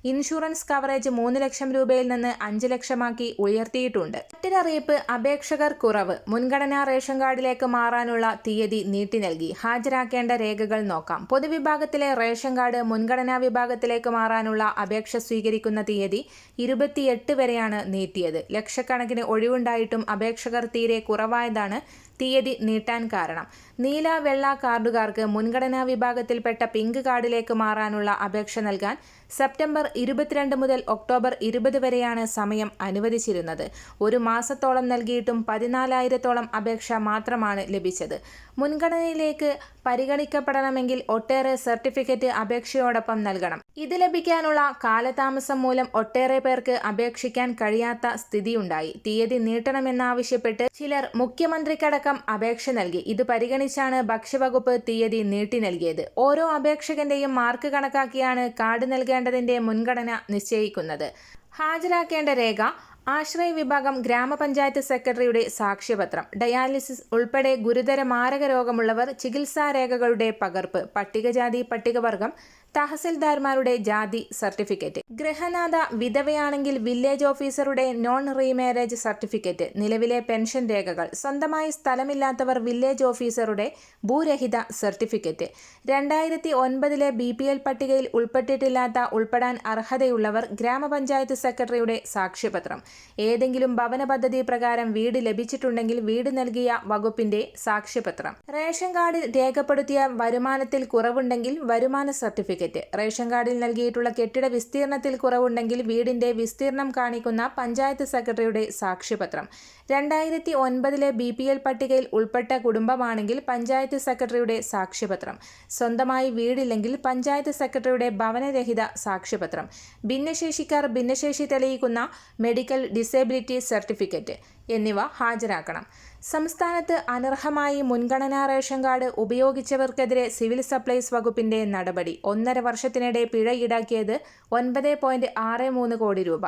ഇൻഷുറൻസ് കവറേജ് 3 ലക്ഷം രൂപയിൽ നിന്ന് 5 ലക്ഷമാക്കി ഉയർത്തിയിട്ടുണ്ട്. മറ്റൊരറിയിപ്പ്, അപേക്ഷകർ കുറവ്. മുൻഗണനാ റേഷൻ കാർഡിലേക്ക് മാറാനുള്ള തീയതി നീട്ടി നൽകി. ഹാജരാക്കേണ്ട രേഖകൾ നോക്കാം. പൊതുവിഭാഗത്തിലെ റേഷൻ കാർഡ് മുൻഗണനാ വിഭാഗത്തിലേക്ക് മാറാനുള്ള അപേക്ഷ സ്വീകരിക്കുന്ന തീയതി 28 വരെയാണ് നീട്ടിയത്. ലക്ഷക്കണക്കിന് ഒഴിവുണ്ടായിട്ടും അപേക്ഷകർ തീരെ കുറവായതാണ് തീയതി നീട്ടാൻ കാരണം. നീല വെള്ള കാർഡുകാർക്ക് മുൻഗണനാ വിഭാഗത്തിൽപ്പെട്ട പിങ്ക് കാർഡിലേക്ക് മാറാനുള്ള അപേക്ഷ നൽകാൻ സെപ്റ്റംബർ 22 മുതൽ ഒക്ടോബർ 20 വരെയാണ് സമയം അനുവദിച്ചിരുന്നത്. ഒരു മാസത്തോളം നൽകിയിട്ടും 14,000-ഓളം അപേക്ഷ മാത്രമാണ് ലഭിച്ചത്. മുൻഗണനയിലേക്ക് പരിഗണിക്കപ്പെടണമെങ്കിൽ ഒട്ടേറെ സർട്ടിഫിക്കറ്റ് അപേക്ഷയോടൊപ്പം നൽകണം. ഇത് ലഭിക്കാനുള്ള കാലതാമസം മൂലം ഒട്ടേറെ പേർക്ക് അപേക്ഷിക്കാൻ കഴിയാത്ത സ്ഥിതിയുണ്ടായി. തീയതി നീട്ടണമെന്നാവശ്യപ്പെട്ട് ചിലർ മുഖ്യമന്ത്രിക്കടക്കം അപേക്ഷ നൽകി. ഇത് പരിഗണിച്ചാണ് ഭക്ഷ്യവകുപ്പ് തീയതി നീട്ടി നൽകിയത്. ഓരോ അപേക്ഷകന്റെയും മാർക്ക് കണക്കാക്കിയാണ് കാർഡ് നൽകേണ്ടതിന്റെ മുൻഗണന നിശ്ചയിക്കുന്നത്. ഹാജരാക്കേണ്ട രേഖ: ആശ്രയ വിഭാഗം ഗ്രാമപഞ്ചായത്ത് സെക്രട്ടറിയുടെ സാക്ഷ്യപത്രം, ഡയാലിസിസ് ഉൾപ്പെടെ ഗുരുതര മാരക രോഗമുള്ളവർ ചികിത്സാരേഖകളുടെ പകർപ്പ്, പട്ടികജാതി പട്ടികവർഗം തഹസിൽദാർമാരുടെ ജാതി സർട്ടിഫിക്കറ്റ്, ഗൃഹനാഥ വിധവയാണെങ്കിൽ വില്ലേജ് ഓഫീസറുടെ നോൺ റീമാരേജ് സർട്ടിഫിക്കറ്റ്, നിലവിലെ പെൻഷൻ രേഖകൾ, സ്വന്തമായി സ്ഥലമില്ലാത്തവർ വില്ലേജ് ഓഫീസറുടെ ഭൂരഹിത സർട്ടിഫിക്കറ്റ്, 2009 BPL പട്ടികയിൽ ഉൾപ്പെടാൻ അർഹതയുള്ളവർ ഗ്രാമപഞ്ചായത്ത് സെക്രട്ടറിയുടെ സാക്ഷ്യപത്രം, ഏതെങ്കിലും ഭവന പദ്ധതി പ്രകാരം വീട് ലഭിച്ചിട്ടുണ്ടെങ്കിൽ വീട് നൽകിയ വകുപ്പിന്റെ സാക്ഷ്യപത്രം, റേഷൻ കാർഡിൽ രേഖപ്പെടുത്തിയ വരുമാനത്തിൽ കുറവുണ്ടെങ്കിൽ വരുമാന സർട്ടിഫിക്കറ്റ്, സർട്ടിഫിക്കറ്റ്, റേഷൻ കാർഡിൽ നൽകിയിട്ടുള്ള കെട്ടിട വിസ്തീർണത്തിൽ കുറവുണ്ടെങ്കിൽ വീടിന്റെ വിസ്തീർണം കാണിക്കുന്ന പഞ്ചായത്ത് സെക്രട്ടറിയുടെ സാക്ഷ്യപത്രം, 2009 BPL പട്ടികയിൽ ഉൾപ്പെട്ട കുടുംബമാണെങ്കിൽ പഞ്ചായത്ത് സെക്രട്ടറിയുടെ സാക്ഷ്യപത്രം, സ്വന്തമായി വീടില്ലെങ്കിൽ പഞ്ചായത്ത് സെക്രട്ടറിയുടെ ഭവനരഹിത സാക്ഷ്യപത്രം, ഭിന്നശേഷിക്കാർ ഭിന്നശേഷി തെളിയിക്കുന്ന മെഡിക്കൽ ഡിസേബിലിറ്റി സർട്ടിഫിക്കറ്റ് എന്നിവ ഹാജരാക്കണം. സംസ്ഥാനത്ത് അനർഹമായി മുൻഗണനാ റേഷൻ കാർഡ് ഉപയോഗിച്ചവർക്കെതിരെ സിവിൽ സപ്ലൈസ് വകുപ്പിന്റെ നടപടി. 1.5 വർഷത്തിനിടെ പിഴ ഈടാക്കിയത് 9.63 കോടി രൂപ.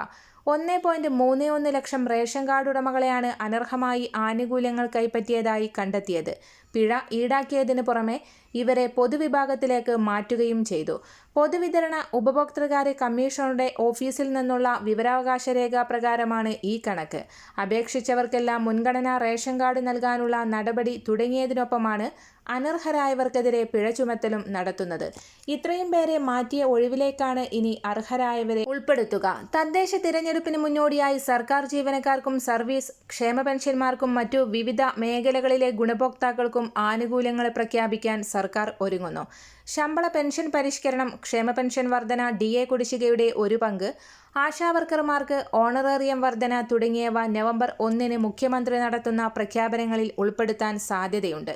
1.31 ലക്ഷം റേഷൻ കാർഡ് ഉടമകളെയാണ് അനർഹമായി ആനുകൂല്യങ്ങൾ കൈപ്പറ്റിയതായി കണ്ടെത്തിയത്. പിഴ ഈടാക്കിയതിനു പുറമെ ഇവരെ പൊതുവിഭാഗത്തിലേക്ക് മാറ്റുകയും ചെയ്തു. പൊതുവിതരണ ഉപഭോക്തൃകാര്യ കമ്മീഷണറുടെ ഓഫീസിൽ നിന്നുള്ള വിവരാവകാശ രേഖ പ്രകാരമാണ് ഈ കണക്ക്. അപേക്ഷിച്ചവർക്കെല്ലാം മുൻഗണനാ റേഷൻ കാർഡ് നൽകാനുള്ള നടപടി തുടങ്ങിയതിനൊപ്പമാണ് അനർഹരായവർക്കെതിരെ പിഴ ചുമത്തലും നടത്തുന്നത്. ഇത്രയും പേരെ മാറ്റിയ ഒഴിവിലേക്കാണ് ഇനി അർഹരായവരെ ഉൾപ്പെടുത്തുക. തദ്ദേശ തിരഞ്ഞെടുപ്പിന് മുന്നോടിയായി സർക്കാർ ജീവനക്കാർക്കും സർവീസ്, ക്ഷേമ പെൻഷൻമാർക്കും മറ്റു വിവിധ മേഖലകളിലെ ഗുണഭോക്താക്കൾക്കും ആനുകൂല്യങ്ങൾ പ്രഖ്യാപിക്കാൻ സർക്കാർ ഒരുങ്ങുന്നു. ശമ്പള പെൻഷൻ പരിഷ്കരണം, ക്ഷേമ പെൻഷൻ വർധന, DA കുടിശ്ശികയുടെ ഒരു പങ്ക്, ആശാവർക്കർമാർക്ക് ഓണറേറിയം വർധന തുടങ്ങിയവ നവംബർ 1 മുഖ്യമന്ത്രി നടത്തുന്ന പ്രഖ്യാപനങ്ങളിൽ ഉൾപ്പെടുത്താൻ സാധ്യതയുണ്ട്.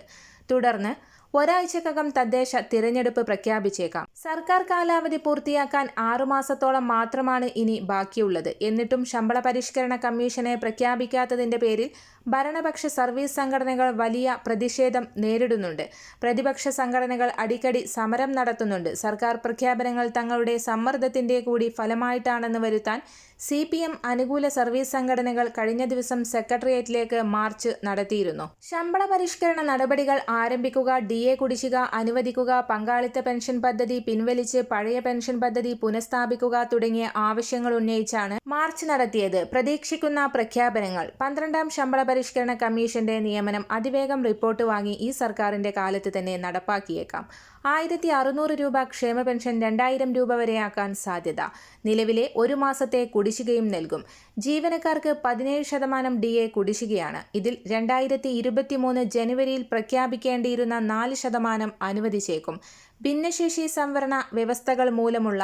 തുടർന്ന് ഒരാഴ്ചക്കകം തദ്ദേശ തിരഞ്ഞെടുപ്പ് പ്രഖ്യാപിച്ചേക്കാം. സർക്കാർ കാലാവധി പൂർത്തിയാക്കാൻ 6 മാസത്തോളം മാത്രമാണ് ഇനി ബാക്കിയുള്ളത്. എന്നിട്ടും ശമ്പള പരിഷ്കരണ കമ്മീഷനെ പ്രഖ്യാപിക്കാത്തതിന്റെ പേരിൽ ഭരണപക്ഷ സർവീസ് സംഘടനകൾ വലിയ പ്രതിഷേധം നേരിടുന്നുണ്ട്. പ്രതിപക്ഷ സംഘടനകൾ അടിക്കടി സമരം നടത്തുന്നുണ്ട്. സർക്കാർ പ്രഖ്യാപനങ്ങൾ തങ്ങളുടെ സമ്മർദ്ദത്തിന്റെ കൂടി ഫലമായിട്ടാണെന്ന് വരുത്താൻ CPM അനുകൂല സർവീസ് സംഘടനകൾ കഴിഞ്ഞ ദിവസം സെക്രട്ടേറിയറ്റിലേക്ക് മാർച്ച് നടത്തിയിരുന്നു. ശമ്പള പരിഷ്കരണ നടപടികൾ ആരംഭിക്കുക, DA കുടിശ്ശിക അനുവദിക്കുക, പങ്കാളിത്ത പെൻഷൻ പദ്ധതി പിൻവലിച്ച് പഴയ പെൻഷൻ പദ്ധതി പുനഃസ്ഥാപിക്കുക തുടങ്ങിയ ആവശ്യങ്ങൾ ഉന്നയിച്ചാണ് മാർച്ച് നടത്തിയത്. പ്രതീക്ഷിക്കുന്ന പ്രഖ്യാപനങ്ങൾ: 12ാം ശമ്പള പരിഷ്കരണ കമ്മീഷന്റെ നിയമനം അതിവേഗം റിപ്പോർട്ട് വാങ്ങി ഈ സർക്കാരിന്റെ കാലത്ത് തന്നെ നടപ്പാക്കിയേക്കാം. 1600 രൂപ ക്ഷേമ പെൻഷൻ 2000 രൂപ വരെയാക്കാൻ സാധ്യത. നിലവിലെ 1 മാസത്തെ കുടിശ്ശികയും നൽകും. ജീവനക്കാർക്ക് 17% DA കുടിശ്ശികയാണ്. ഇതിൽ 2023 ജനുവരിയിൽ പ്രഖ്യാപിക്കേണ്ടിയിരുന്ന 4% അനുവദിച്ചേക്കും. ഭിന്നശേഷി സംവരണ വ്യവസ്ഥകൾ മൂലമുള്ള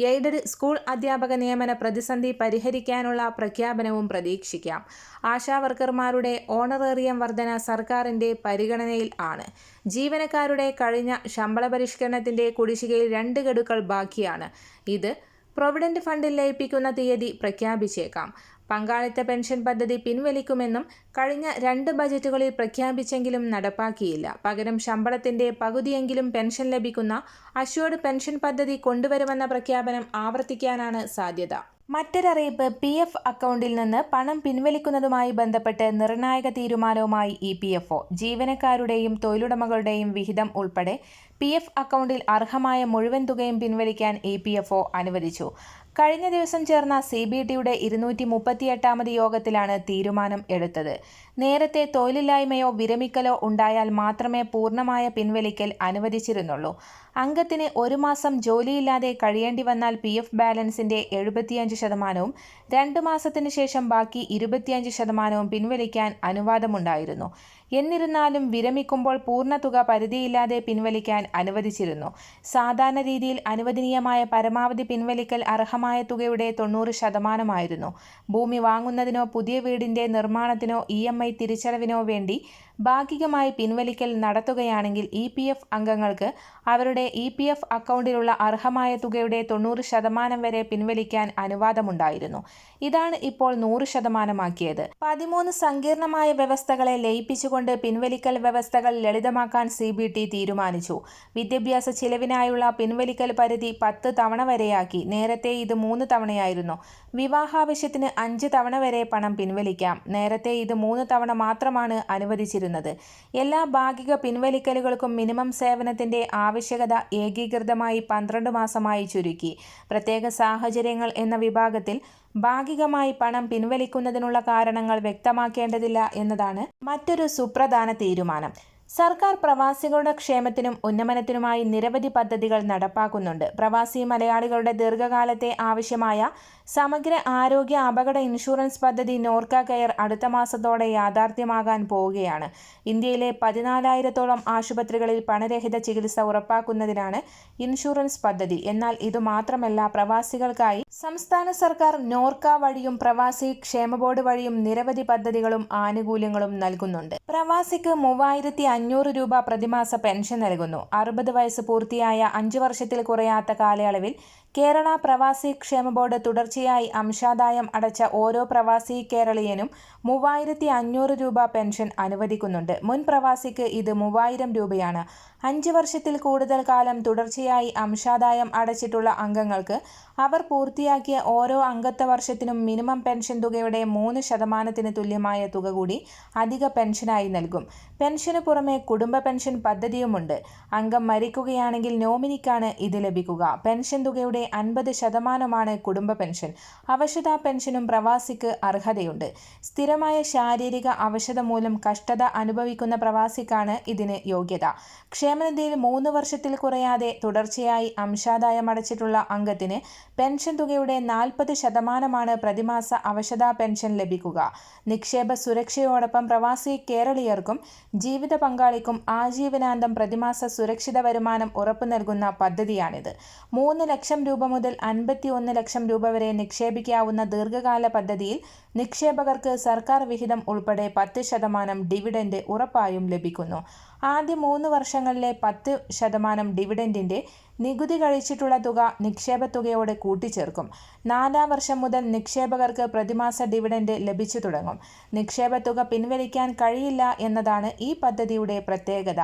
എയ്ഡഡ് സ്കൂൾ അധ്യാപക നിയമന പ്രതിസന്ധി പരിഹരിക്കാനുള്ള പ്രഖ്യാപനവും പ്രതീക്ഷിക്കാം. ആശാവർക്കർമാരുടെ ഓണറേറിയം വർധന സർക്കാരിന്റെ പരിഗണനയിൽ ആണ്. ജീവനക്കാരുടെ കഴിഞ്ഞ ശമ്പള പരിഷ്കരണത്തിന്റെ കുടിശ്ശികയിൽ 2 ഗഡുക്കൾ ബാക്കിയാണ്. ഇത് പ്രൊവിഡന്റ് ഫണ്ടിൽ ലയിപ്പിക്കുന്ന തീയതി പ്രഖ്യാപിച്ചേക്കാം. പങ്കാളിത്ത പെൻഷൻ പദ്ധതി പിൻവലിക്കുമെന്നും കഴിഞ്ഞ 2 ബജറ്റുകളിൽ പ്രഖ്യാപിച്ചെങ്കിലും നടപ്പാക്കിയില്ല. പകരം ശമ്പളത്തിന്റെ പകുതിയെങ്കിലും പെൻഷൻ ലഭിക്കുന്ന അഷ്വേർഡ് പെൻഷൻ പദ്ധതി കൊണ്ടുവരുമെന്ന പ്രഖ്യാപനം ആവർത്തിക്കാനാണ് സാധ്യത. മറ്റൊരറിയിപ്പ്: PF അക്കൗണ്ടിൽ നിന്ന് പണം പിൻവലിക്കുന്നതുമായി ബന്ധപ്പെട്ട് നിർണായക തീരുമാനവുമായി EPFO. ജീവനക്കാരുടെയും തൊഴിലുടമകളുടെയും വിഹിതം ഉൾപ്പെടെ PF അക്കൗണ്ടിൽ അർഹമായ മുഴുവൻ തുകയും പിൻവലിക്കാൻ EPFO അനുവദിച്ചു. കഴിഞ്ഞ ദിവസം ചേർന്ന CBTയുടെ 238ാമത് യോഗത്തിലാണ് തീരുമാനം എടുത്തത്. നേരത്തെ തൊഴിലില്ലായ്മയോ വിരമിക്കലോ ഉണ്ടായാൽ മാത്രമേ പൂർണ്ണമായ പിൻവലിക്കൽ അനുവദിച്ചിരുന്നുള്ളൂ. അംഗത്തിന് 1 മാസം ജോലിയില്ലാതെ കഴിയേണ്ടി വന്നാൽ PF ബാലൻസിന്റെ 75%വും 2 മാസത്തിന് ശേഷം ബാക്കി 25%വും പിൻവലിക്കാൻ അനുവാദമുണ്ടായിരുന്നു. എന്നിരുന്നാലും വിരമിക്കുമ്പോൾ പൂർണ്ണ തുക പരിധിയില്ലാതെ പിൻവലിക്കാൻ അനുവദിച്ചിരുന്നു. സാധാരണ രീതിയിൽ അനുവദനീയമായ പരമാവധി പിൻവലിക്കൽ അർഹമായ തുകയുടെ 90%ആയിരുന്നു. ഭൂമി വാങ്ങുന്നതിനോ പുതിയ വീടിന്റെ നിർമ്മാണത്തിനോ EMI തിരിച്ചടവിനോ വേണ്ടി ഭാഗികമായി പിൻവലിക്കൽ നടത്തുകയാണെങ്കിൽ EPF അംഗങ്ങൾക്ക് അവരുടെ EPF അക്കൗണ്ടിലുള്ള അർഹമായ തുകയുടെ 90% വരെ പിൻവലിക്കാൻ അനുവാദമുണ്ടായിരുന്നു. ഇതാണ് ഇപ്പോൾ 100%ആക്കിയത്. 13 സങ്കീർണമായ വ്യവസ്ഥകളെ ലയിപ്പിച്ചുകൊണ്ട് പിൻവലിക്കൽ വ്യവസ്ഥകൾ ലളിതമാക്കാൻ CBT തീരുമാനിച്ചു. വിദ്യാഭ്യാസ ചിലവിനായുള്ള പിൻവലിക്കൽ പരിധി 10 തവണ വരെയാക്കി. നേരത്തെ ഇത് 3 തവണയായിരുന്നു. വിവാഹാവശ്യത്തിന് 5 തവണ വരെ പണം പിൻവലിക്കാം. നേരത്തെ ഇത് 3 തവണ മാത്രമാണ് അനുവദിച്ചിരുന്നത്. എല്ലാ ഭാഗിക പിൻവലിക്കലുകൾക്കും മിനിമം സേവനത്തിന്റെ ആവശ്യകത ഏകീകൃതമായി 12 മാസമായി ചുരുക്കി. പ്രത്യേക സാഹചര്യങ്ങൾ എന്ന വിഭാഗത്തിൽ ഭാഗികമായി പണം പിൻവലിക്കുന്നതിനുള്ള കാരണങ്ങൾ വ്യക്തമാക്കേണ്ടതില്ല എന്നതാണ് മറ്റൊരു സുപ്രധാന തീരുമാനം. സർക്കാർ പ്രവാസികളുടെ ക്ഷേമത്തിനും ഉന്നമനത്തിനുമായി നിരവധി പദ്ധതികൾ നടപ്പാക്കുന്നുണ്ട്. പ്രവാസി മലയാളികളുടെ ദീർഘകാലത്തെ ആവശ്യമായ സമഗ്ര ആരോഗ്യ അപകട ഇൻഷുറൻസ് പദ്ധതി നോർക്ക കെയർ അടുത്ത മാസത്തോടെ യാഥാർത്ഥ്യമാകാൻ പോവുകയാണ്. ഇന്ത്യയിലെ 14,000-ഓളം ആശുപത്രികളിൽ പണരഹിത ചികിത്സ ഉറപ്പാക്കുന്നതിനാണ് ഇൻഷുറൻസ് പദ്ധതി. എന്നാൽ ഇതുമാത്രമല്ല, പ്രവാസികൾക്കായി സംസ്ഥാന സർക്കാർ നോർക്ക വഴിയും പ്രവാസി ക്ഷേമ ബോർഡ് വഴിയും നിരവധി പദ്ധതികളും ആനുകൂല്യങ്ങളും നൽകുന്നുണ്ട്. പ്രവാസിക്ക് 3,500 രൂപ പ്രതിമാസ പെൻഷൻ നൽകുന്നു. 60 വയസ്സ് പൂർത്തിയായ 5 വർഷത്തിൽ കുറയാത്ത കാലയളവിൽ കേരള പ്രവാസി ക്ഷേമ ബോർഡ് തുടർച്ചയായി അംശാദായം അടച്ച ഓരോ പ്രവാസി കേരളീയനും 3,500 രൂപ പെൻഷൻ അനുവദിക്കുന്നുണ്ട്. മുൻ പ്രവാസിക്ക് ഇത് 3,000 രൂപയാണ്. 5 വർഷത്തിൽ കൂടുതൽ കാലം തുടർച്ചയായി അംശാദായം അടച്ചിട്ടുള്ള അംഗങ്ങൾക്ക് അവർ പൂർത്തിയാക്കിയ ഓരോ അംഗത്വ വർഷത്തിനും മിനിമം പെൻഷൻ തുകയുടെ 3% തുല്യമായ തുക കൂടി അധിക പെൻഷനായി നൽകും. പെൻഷന് പുറമെ കുടുംബ പെൻഷൻ പദ്ധതിയുമുണ്ട്. അംഗം മരിക്കുകയാണെങ്കിൽ നോമിനിക്കാണ് ഇത് ലഭിക്കുക. പെൻഷൻ തുകയുടെ 50% കുടുംബ പെൻഷൻ. അവശതാ പെൻഷനും പ്രവാസിക്ക് അർഹതയുണ്ട്. സ്ഥിരമായ ശാരീരിക അവശത മൂലം കഷ്ടത അനുഭവിക്കുന്ന പ്രവാസിക്കാണ് ഇതിന് യോഗ്യത. ക്ഷേമനിധിയിൽ 3 വർഷത്തിൽ കുറയാതെ തുടർച്ചയായി അംശാദായം അടച്ചിട്ടുള്ള അംഗത്തിന് പെൻഷൻ തുകയുടെ 40% പ്രതിമാസ അവശതാ പെൻഷൻ ലഭിക്കുക. നിക്ഷേപ സുരക്ഷയോടൊപ്പം പ്രവാസി കേരളീയർക്കും ജീവിത പങ്കാളിക്കും ആജീവനാന്തം പ്രതിമാസ സുരക്ഷിത വരുമാനം ഉറപ്പു നൽകുന്ന പദ്ധതിയാണിത്. 3 ലക്ഷം രൂപ മുതൽ 51 ലക്ഷം രൂപ വരെ നിക്ഷേപിക്കാവുന്ന ദീർഘകാല പദ്ധതിയിൽ നിക്ഷേപകർക്ക് സർക്കാർ വിഹിതം ഉൾപ്പെടെ 10% ഡിവിഡൻഡ് ഉറപ്പായും ലഭിക്കുന്നു. ആദ്യ 3 വർഷങ്ങളിലെ 10% ഡിവിഡൻഡിന്റെ നികുതി കഴിച്ചിട്ടുള്ള തുക നിക്ഷേപ തുകയോട് കൂട്ടിച്ചേർക്കും. 4-ാം വർഷം മുതൽ നിക്ഷേപകർക്ക് പ്രതിമാസ ഡിവിഡൻഡ് ലഭിച്ചു തുടങ്ങും. നിക്ഷേപ തുക പിൻവലിക്കാൻ കഴിയില്ല എന്നതാണ് ഈ പദ്ധതിയുടെ പ്രത്യേകത.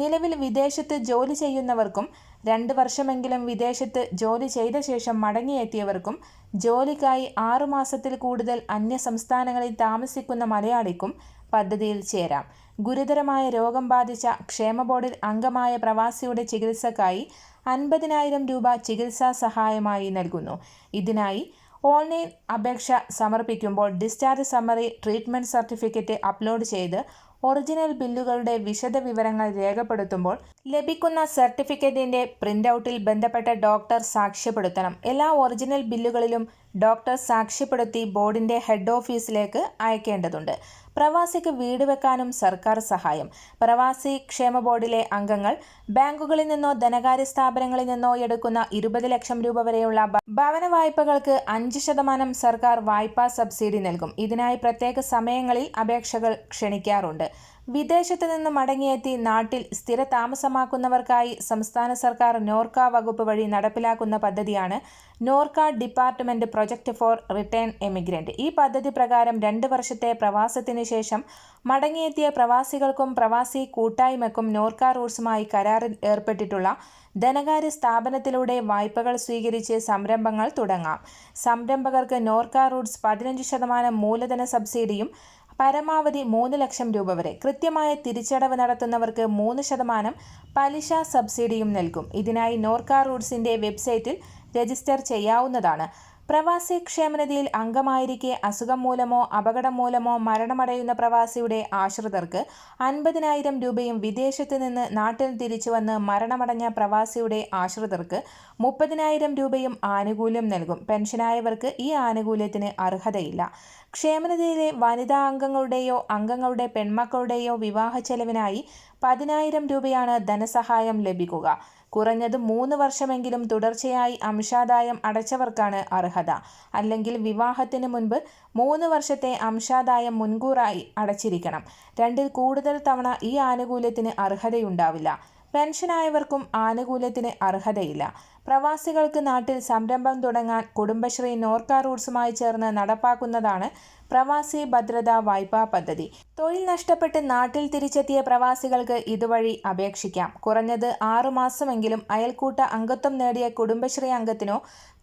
നിലവിൽ വിദേശത്ത് ജോലി ചെയ്യുന്നവർക്കും 2 വർഷമെങ്കിലും വിദേശത്ത് ജോലി ചെയ്ത ശേഷം മടങ്ങിയെത്തിയവർക്കും ജോലിക്കായി 6 മാസത്തിൽ കൂടുതൽ അന്യ സംസ്ഥാനങ്ങളിൽ താമസിക്കുന്ന മലയാളിക്കും പദ്ധതിയിൽ ചേരാം. ഗുരുതരമായ രോഗം ബാധിച്ച ക്ഷേമ ബോർഡിൽ അംഗമായ പ്രവാസിയുടെ ചികിത്സക്കായി 50,000 രൂപ ചികിത്സാ സഹായമായി നൽകുന്നു. ഇതിനായി ഓൺലൈൻ അപേക്ഷ സമർപ്പിക്കുമ്പോൾ discharge summary, treatment certificate upload ചെയ്ത് ഒറിജിനൽ ബില്ലുകളുടെ വിശദ വിവരങ്ങൾ രേഖപ്പെടുത്തുമ്പോൾ ലഭിക്കുന്ന സർട്ടിഫിക്കറ്റിന്റെ പ്രിന്റൌട്ടിൽ ബന്ധപ്പെട്ട ഡോക്ടർ സാക്ഷ്യപ്പെടുത്തണം. എല്ലാ ഒറിജിനൽ ബില്ലുകളിലും ഡോക്ടർ സാക്ഷ്യപ്പെടുത്തി ബോർഡിന്റെ ഹെഡ് ഓഫീസിലേക്ക് അയക്കേണ്ടതുണ്ട്. പ്രവാസിക്ക് വീട് വെക്കാനും സർക്കാർ സഹായം. പ്രവാസി ക്ഷേമ ബോർഡിലെ അംഗങ്ങൾ ബാങ്കുകളിൽ നിന്നോ ധനകാര്യ സ്ഥാപനങ്ങളിൽ നിന്നോ എടുക്കുന്ന 20 ലക്ഷം രൂപ വരെയുള്ള ഭവന വായ്പകൾക്ക് 5% സർക്കാർ വായ്പാ സബ്സിഡി നൽകും. ഇതിനായി പ്രത്യേക സമയങ്ങളിൽ അപേക്ഷകൾ ക്ഷണിക്കാറുണ്ട്. വിദേശത്ത് നിന്ന് മടങ്ങിയെത്തി നാട്ടിൽ സ്ഥിര താമസമാക്കുന്നവർക്കായി സംസ്ഥാന സർക്കാർ നോർക്ക വകുപ്പ് വഴി നടപ്പിലാക്കുന്ന പദ്ധതിയാണ് Norka department project four return emigrant. ഈ പദ്ധതി പ്രകാരം 2 വർഷത്തെ പ്രവാസത്തിന് ശേഷം മടങ്ങിയെത്തിയ പ്രവാസികൾക്കും പ്രവാസി കൂട്ടായ്മയ്ക്കും നോർക്ക റൂട്ട്സുമായി കരാറിൽ ഏർപ്പെട്ടിട്ടുള്ള ധനകാര്യ സ്ഥാപനത്തിലൂടെ വായ്പകൾ സ്വീകരിച്ച് സംരംഭങ്ങൾ തുടങ്ങാം. സംരംഭകർക്ക് നോർക്ക റൂട്ട്സ് 15% മൂലധന സബ്സിഡിയും പരമാവധി 3 ലക്ഷം രൂപ വരെ, കൃത്യമായ തിരിച്ചടവ് നടത്തുന്നവർക്ക് 3% പലിശ സബ്സിഡിയും നൽകും. ഇതിനായി നോർക്ക റൂട്ട്സിന്റെ വെബ്സൈറ്റിൽ രജിസ്റ്റർ ചെയ്യാവുന്നതാണ്. പ്രവാസി ക്ഷേമനിധിയിൽ അംഗമായിരിക്കെ അസുഖം മൂലമോ അപകടം മൂലമോ മരണമടയുന്ന പ്രവാസിയുടെ ആശ്രിതർക്ക് 50,000 രൂപയും വിദേശത്ത് നിന്ന് നാട്ടിൽ തിരിച്ചുവന്ന് മരണമടഞ്ഞ പ്രവാസിയുടെ ആശ്രിതർക്ക് 30,000 രൂപയും ആനുകൂല്യം നൽകും. പെൻഷനായവർക്ക് ഈ ആനുകൂല്യത്തിന് അർഹതയില്ല. ക്ഷേമനിധിയിലെ വനിതാ അംഗങ്ങളുടെയോ അംഗങ്ങളുടെ പെൺമക്കളുടെയോ വിവാഹ ചെലവിനായി 10,000 രൂപയാണ് ധനസഹായം ലഭിക്കുക. കുറഞ്ഞത് 3 വർഷമെങ്കിലും തുടർച്ചയായി അംശാദായം അടച്ചവർക്കാണ് അർഹത. അല്ലെങ്കിൽ വിവാഹത്തിന് മുൻപ് 3 വർഷത്തെ അംശാദായം മുൻകൂറായി അടച്ചിരിക്കണം. 2-ൽ കൂടുതൽ തവണ ഈ ആനുകൂല്യത്തിന് അർഹതയുണ്ടാവില്ല. പെൻഷനായവർക്കും ആനുകൂല്യത്തിന് അർഹതയില്ല. പ്രവാസികൾക്ക് നാട്ടിൽ സംരംഭം തുടങ്ങാൻ കുടുംബശ്രീ നോർക്ക റൂട്ട്സുമായി ചേർന്ന് നടപ്പാക്കുന്നതാണ് പ്രവാസി ഭദ്രതാ വായ്പാ പദ്ധതി. തൊഴിൽ നഷ്ടപ്പെട്ട് നാട്ടിൽ തിരിച്ചെത്തിയ പ്രവാസികൾക്ക് ഇതുവഴി അപേക്ഷിക്കാം. കുറഞ്ഞത് 6 മാസമെങ്കിലും അയൽക്കൂട്ട അംഗത്വം നേടിയ കുടുംബശ്രീ അംഗത്തിനോ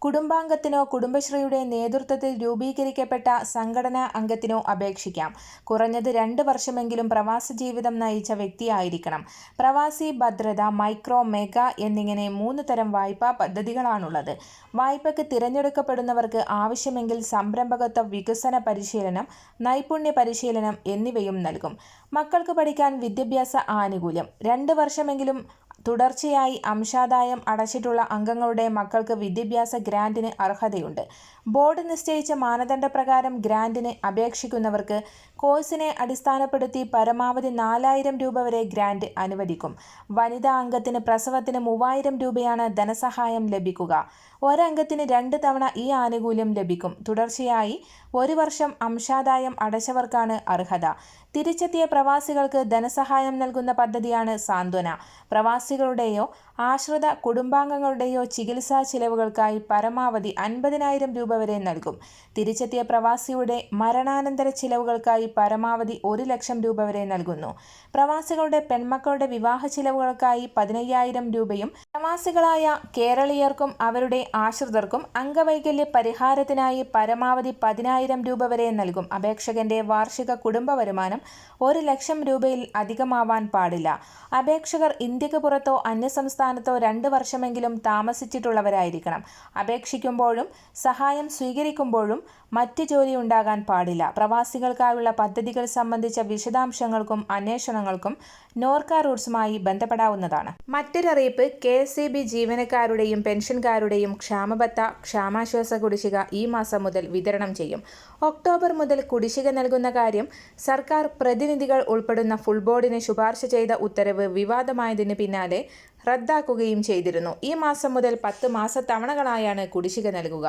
കുടുംബാംഗത്തിനോ കുടുംബശ്രീയുടെ നേതൃത്വത്തിൽ രൂപീകരിക്കപ്പെട്ട സംഘടനാ അംഗത്തിനോ അപേക്ഷിക്കാം. കുറഞ്ഞത് 2 വർഷമെങ്കിലും പ്രവാസ ജീവിതം നയിച്ച വ്യക്തിയായിരിക്കണം. പ്രവാസി ഭദ്രത, മൈക്രോ, മെഗാ എന്നിങ്ങനെ 3 തരം വായ്പാ പദ്ധതികളാണുള്ളത്. വായ്പയ്ക്ക് തിരഞ്ഞെടുക്കപ്പെടുന്നവർക്ക് ആവശ്യമെങ്കിൽ സംരംഭകത്വ വികസന പരിശീലനം പരിശീലനം, നൈപുണ്യ പരിശീലനം എന്നിവയും നൽകും. മക്കൾക്ക് പഠിക്കാൻ വിദ്യാഭ്യാസ ആനുകൂല്യം. 2 വർഷമെങ്കിലും തുടർച്ചയായി അംശാദായം അടച്ചിട്ടുള്ള അംഗങ്ങളുടെ മക്കൾക്ക് വിദ്യാഭ്യാസ ഗ്രാന്റിന് അർഹതയുണ്ട്. ബോർഡ് നിശ്ചയിച്ച മാനദണ്ഡപ്രകാരം ഗ്രാന്റിന് അപേക്ഷിക്കുന്നവർക്ക് കോഴ്സിനെ അടിസ്ഥാനപ്പെടുത്തി പരമാവധി 4000 രൂപ വരെ ഗ്രാന്റ് അനുവദിക്കും. വനിതാ അംഗത്തിന് പ്രസവത്തിന് 3000 രൂപയാണ് ധനസഹായം ലഭിക്കുക. ഒരംഗത്തിന് 2 തവണ ഈ ആനുകൂല്യം ലഭിക്കും. തുടർച്ചയായി 1 വർഷം അംശാദായം അടച്ചവർക്കാണ് അർഹത. തിരിച്ചെത്തിയ പ്രവാസികൾക്ക് ധനസഹായം നൽകുന്ന പദ്ധതിയാണ് സാന്ത്വന. പ്രവാസികളുടെയോ ആശ്രിത കുടുംബാംഗങ്ങളുടെയോ ചികിത്സാ ചിലവുകൾക്കായി പരമാവധി 50,000 രൂപ വരെ നൽകും. തിരിച്ചെത്തിയ പ്രവാസിയുടെ മരണാനന്തര ചിലവുകൾക്കായി പരമാവധി 1 ലക്ഷം രൂപ വരെ നൽകുന്നു. പ്രവാസികളുടെ പെൺമക്കളുടെ വിവാഹ ചിലവുകൾക്കായി 15,000 രൂപയും പ്രവാസികളായ കേരളീയർക്കും അവരുടെ ആശ്രിതർക്കും അംഗവൈകല്യ പരിഹാരത്തിനായി പരമാവധി 10,000 രൂപ വരെ നൽകും. അപേക്ഷകന്റെ വാർഷിക കുടുംബ വരുമാനം 1 ലക്ഷം രൂപയിൽ അധികമാവാൻ പാടില്ല. അപേക്ഷകർ ഇന്ത്യക്ക് പുറത്തോ അന്യസംസ്ഥാനത്തോ 2 വർഷമെങ്കിലും താമസിച്ചിട്ടുള്ളവരായിരിക്കണം. അപേക്ഷിക്കുമ്പോഴും സഹായം സ്വീകരിക്കുമ്പോഴും മറ്റ് ജോലി ഉണ്ടാകാൻ പാടില്ല. പ്രവാസികൾക്കായുള്ള പദ്ധതികൾ സംബന്ധിച്ച വിശദാംശങ്ങൾക്കും അന്വേഷണങ്ങൾക്കും നോർക്ക റൂട്ട്സുമായി ബന്ധപ്പെടാവുന്നതാണ്. മറ്റൊരറിയിപ്പ്, KSEB ജീവനക്കാരുടെയും പെൻഷൻകാരുടെയും ക്ഷാമബത്ത ക്ഷാമാശ്വാസ കുടിശ്ശിക ഈ മാസം മുതൽ വിതരണം ചെയ്യും. ഒക്ടോബർ മുതൽ കുടിശ്ശിക നൽകുന്ന കാര്യം സർക്കാർ പ്രതിനിധികൾ ഉൾപ്പെടുന്ന ഫുൾ ബോർഡിന് ശുപാർശ ചെയ്ത ഉത്തരവ് വിവാദമായതിന് പിന്നാലെ റദ്ദാക്കുകയും ചെയ്തിരുന്നു. ഈ മാസം മുതൽ 10 മാസത്തവണകളായാണ് കുടിശ്ശിക നൽകുക.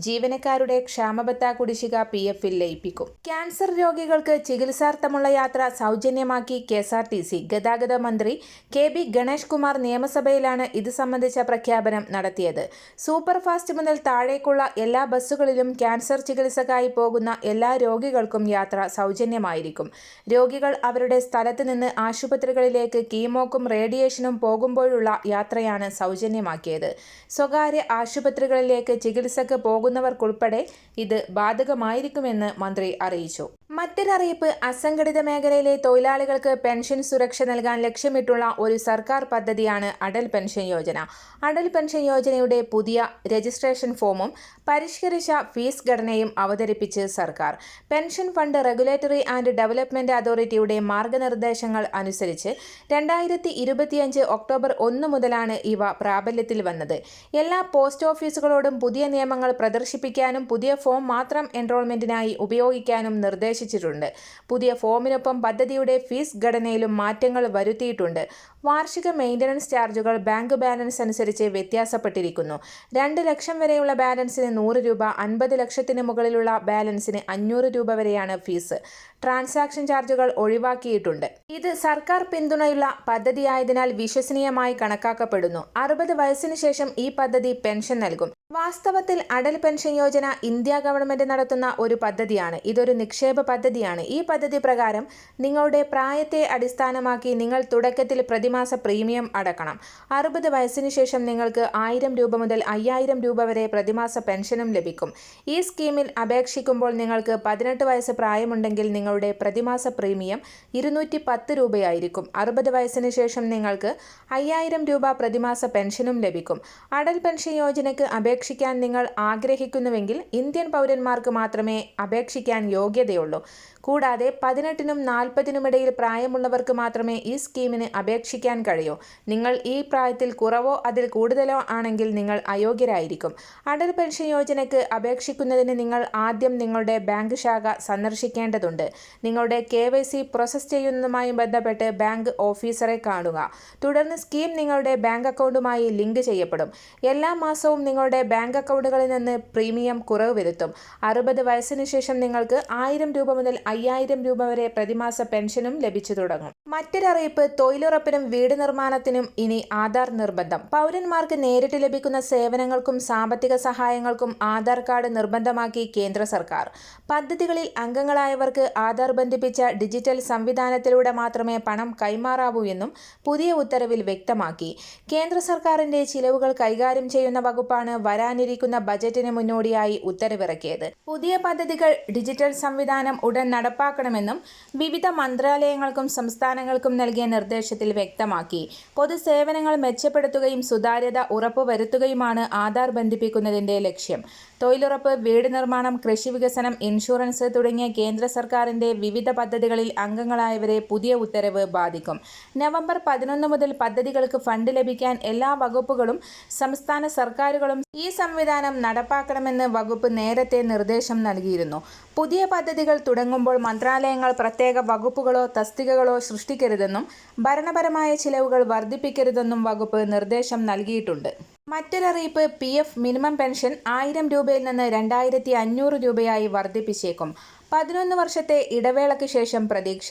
ജീവനക്കാരുടെ ക്ഷാമബത്ത കുടിശ്ശിക PF-ൽ ലയിപ്പിക്കും. ക്യാൻസർ രോഗികൾക്ക് ചികിത്സാർത്ഥമുള്ള യാത്ര സൗജന്യമാക്കി KSRTC. ഗതാഗത മന്ത്രി KB ഗണേഷ് കുമാർ നിയമസഭയിലാണ് ഇത് സംബന്ധിച്ച പ്രഖ്യാപനം നടത്തിയത്. സൂപ്പർ ഫാസ്റ്റ് മുതൽ താഴേക്കുള്ള എല്ലാ ബസ്സുകളിലും ക്യാൻസർ ചികിത്സക്കായി പോകുന്ന എല്ലാ രോഗികൾക്കും യാത്ര സൗജന്യമായിരിക്കും. രോഗികൾ അവരുടെ സ്ഥലത്ത് നിന്ന് ആശുപത്രികളിലേക്ക് കീമോക്കും റേഡിയേഷനും പോകുമ്പോൾ യാത്രയാണ് സൗജന്യമാക്കിയത്. സ്വകാര്യ ആശുപത്രികളിലേക്ക് ചികിത്സക്ക് പോകുന്നവർക്കുൾപ്പെടെ ഇത് ബാധകമായിരിക്കുമെന്ന് മന്ത്രി അറിയിച്ചു. മറ്റൊരറിയിപ്പ്, അസംഘടിത മേഖലയിലെ തൊഴിലാളികൾക്ക് പെൻഷൻ സുരക്ഷ നൽകാൻ ലക്ഷ്യമിട്ടുള്ള ഒരു സർക്കാർ പദ്ധതിയാണ് അടൽ പെൻഷൻ യോജന. അടൽ പെൻഷൻ യോജനയുടെ പുതിയ രജിസ്ട്രേഷൻ ഫോമും പരിഷ്കരിച്ച ഫീസ് ഘടനയും അവതരിപ്പിച്ച് സർക്കാർ. Pension fund regulatory and development അതോറിറ്റിയുടെ മാർഗനിർദ്ദേശങ്ങൾ അനുസരിച്ച് 2025 ഒക്ടോബർ 1 മുതലാണ് ഇവ പ്രാബല്യത്തിൽ വന്നത്. എല്ലാ പോസ്റ്റ് ഓഫീസുകളോടും പുതിയ നിയമങ്ങൾ പ്രദർശിപ്പിക്കാനും പുതിയ ഫോം മാത്രം എൻറോൾമെന്റിനായി ഉപയോഗിക്കാനും നിർദ്ദേശിച്ചിട്ടുണ്ട്. പുതിയ ഫോമിനൊപ്പം പദ്ധതിയുടെ ഫീസ് ഘടനയിലും മാറ്റങ്ങൾ വരുത്തിയിട്ടുണ്ട്. വാർഷിക മെയിൻ്റനൻസ് ചാർജുകൾ ബാങ്ക് ബാലൻസ് അനുസരിച്ച് വ്യത്യാസപ്പെട്ടിരിക്കുന്നു. 2 ലക്ഷം വരെയുള്ള ബാലൻസിന് 100 രൂപ, 50 ലക്ഷത്തിന് മുകളിലുള്ള ബാലൻസിന് 500 രൂപ വരെയാണ് ഫീസ്. ട്രാൻസാക്ഷൻ ചാർജുകൾ ഒഴിവാക്കിയിട്ടുണ്ട്. ഇത് സർക്കാർ പിന്തുണയുള്ള പദ്ധതിയായതിനാൽ വിശ്വസനീയമായി കണക്കാക്കപ്പെടുന്നു. 60 വയസ്സിന് ശേഷം ഈ പദ്ധതി പെൻഷൻ നൽകും. വാസ്തവത്തിൽ Atal pension Yojana India government നടത്തുന്ന ഒരു പദ്ധതിയാണ്. ഇതൊരു നിക്ഷേപ പദ്ധതിയാണ്. ഈ പദ്ധതി പ്രകാരം നിങ്ങളുടെ പ്രായത്തെ അടിസ്ഥാനമാക്കി നിങ്ങൾ തുടക്കത്തിൽ പ്രതിമാസ പ്രീമിയം അടക്കണം. 60 വയസ്സിന് ശേഷം നിങ്ങൾക്ക് 1000 രൂപ മുതൽ 5000 രൂപ വരെ പ്രതിമാസ പെൻഷനും ലഭിക്കും. ഈ സ്കീമിൽ അപേക്ഷിക്കുമ്പോൾ നിങ്ങൾക്ക് 18 വയസ്സ് പ്രായമുണ്ടെങ്കിൽ നിങ്ങളുടെ പ്രതിമാസ പ്രീമിയം 210 രൂപയായിരിക്കും. 60 വയസ്സിന് ശേഷം നിങ്ങൾക്ക് 5000 രൂപ പ്രതിമാസ പെൻഷനും ലഭിക്കും. അടൽ പെൻഷൻ യോജനയ്ക്ക് അപേക്ഷിക്കാൻ നിങ്ങൾ ആഗ്രഹിക്കുന്നുവെങ്കിൽ ഇന്ത്യൻ പൗരന്മാർക്ക് മാത്രമേ അപേക്ഷിക്കാൻ യോഗ്യതയുള്ളൂ. കൂടാതെ 18നും 40നും ഇടയിൽ പ്രായമുള്ളവർക്ക് മാത്രമേ ഈ സ്കീമിന് അപേക്ഷിക്കാൻ കഴിയൂ. നിങ്ങൾ ഈ പ്രായത്തിൽ കുറവോ അതിൽ കൂടുതലോ ആണെങ്കിൽ നിങ്ങൾ അയോഗ്യരായിരിക്കും. അടൽ പെൻഷൻ യോജനയ്ക്ക് അപേക്ഷിക്കുന്നതിന് നിങ്ങൾ ആദ്യം നിങ്ങളുടെ ബാങ്ക് ശാഖ സന്ദർശിക്കേണ്ടതുണ്ട്. നിങ്ങളുടെ KYC പ്രോസസ് ചെയ്യുന്നതുമായി ബന്ധപ്പെട്ട് ബാങ്ക് ഓഫീസറെ കാണുക. തുടർന്ന് സ്കീം നിങ്ങളുടെ ബാങ്ക് അക്കൗണ്ടുമായി ലിങ്ക് ചെയ്യപ്പെടും. എല്ലാ മാസവും നിങ്ങളുടെ ബാങ്ക് അക്കൗണ്ടുകളിൽ നിന്ന് പ്രീമിയം കുറവ് വരുത്തും. 60 വയസ്സിന് ശേഷം നിങ്ങൾക്ക് 1000 രൂപ മുതൽ 5000 രൂപ വരെ പ്രതിമാസ പെൻഷനും ലഭിച്ചു തുടങ്ങും. മറ്റൊരറിയിപ്പ്, തൊഴിലുറപ്പിനും വീട് നിർമ്മാണത്തിനും ഇനി ആധാർ നിർബന്ധം. പൗരന്മാർക്ക് നേരിട്ട് ലഭിക്കുന്ന സേവനങ്ങൾക്കും സാമ്പത്തിക സഹായങ്ങൾക്കും ആധാർ കാർഡ് നിർബന്ധമാക്കി കേന്ദ്ര സർക്കാർ. പദ്ധതികളിൽ അംഗങ്ങളായവർക്ക് ആധാർ ബന്ധിപ്പിച്ച ഡിജിറ്റൽ സംവിധാനത്തിലൂടെ മാത്രമേ പണം കൈമാറാവൂ എന്നും പുതിയ ഉത്തരവിൽ വ്യക്തമാക്കി. കേന്ദ്ര സർക്കാരിന്റെ ചിലവുകൾ കൈകാര്യം ചെയ്യുന്ന വകുപ്പാണ് വരാനിരിക്കുന്ന ബജറ്റിന് മുന്നോടിയായി ഉത്തരവിറക്കിയത്. പുതിയ പദ്ധതികൾ ഡിജിറ്റൽ സംവിധാനം ഉടൻ നടപ്പാക്കണമെന്നും വിവിധ മന്ത്രാലയങ്ങൾക്കും സംസ്ഥാനങ്ങൾക്കും നൽകിയ നിർദ്ദേശത്തിൽ വ്യക്തമാക്കി. പൊതുസേവനങ്ങൾ മെച്ചപ്പെടുത്തുകയും സുതാര്യത ഉറപ്പുവരുത്തുകയുമാണ് ആധാർ ബന്ധിപ്പിക്കുന്നതിന്റെ ലക്ഷ്യം. തൊഴിലുറപ്പ്, വീട് നിർമ്മാണം, കൃഷി വികസനം, ഇൻഷുറൻസ് തുടങ്ങിയ കേന്ദ്ര സർക്കാരിന്റെ വിവിധ പദ്ധതികളിൽ അംഗങ്ങളായവരെ പുതിയ ഉത്തരവ് ബാധിക്കും. നവംബർ 11 മുതൽ പദ്ധതികൾക്ക് ഫണ്ട് ലഭിക്കാൻ എല്ലാ വകുപ്പുകളും സംസ്ഥാന സർക്കാരുകളും ഈ സംവിധാനം നടപ്പാക്കണമെന്ന് വകുപ്പ് നേരത്തെ നിർദ്ദേശം നൽകിയിരുന്നു. പുതിയ പദ്ധതികൾ തുടങ്ങുമ്പോൾ മന്ത്രാലയങ്ങൾ പ്രത്യേക വകുപ്പുകളോ തസ്തികകളോ സൃഷ്ടിക്കരുതെന്നും ഭരണപരമായ ചിലവുകൾ വർദ്ധിപ്പിക്കരുതെന്നും വകുപ്പ് നിർദ്ദേശം നൽകിയിട്ടുണ്ട്. മറ്റൊരറിയിപ്പ്, PF മിനിമം പെൻഷൻ 1000 രൂപയിൽ നിന്ന് 2500 രൂപയായി വർദ്ധിപ്പിച്ചേക്കും. 11 വർഷത്തെ ഇടവേളയ്ക്ക് ശേഷം പ്രതീക്ഷ.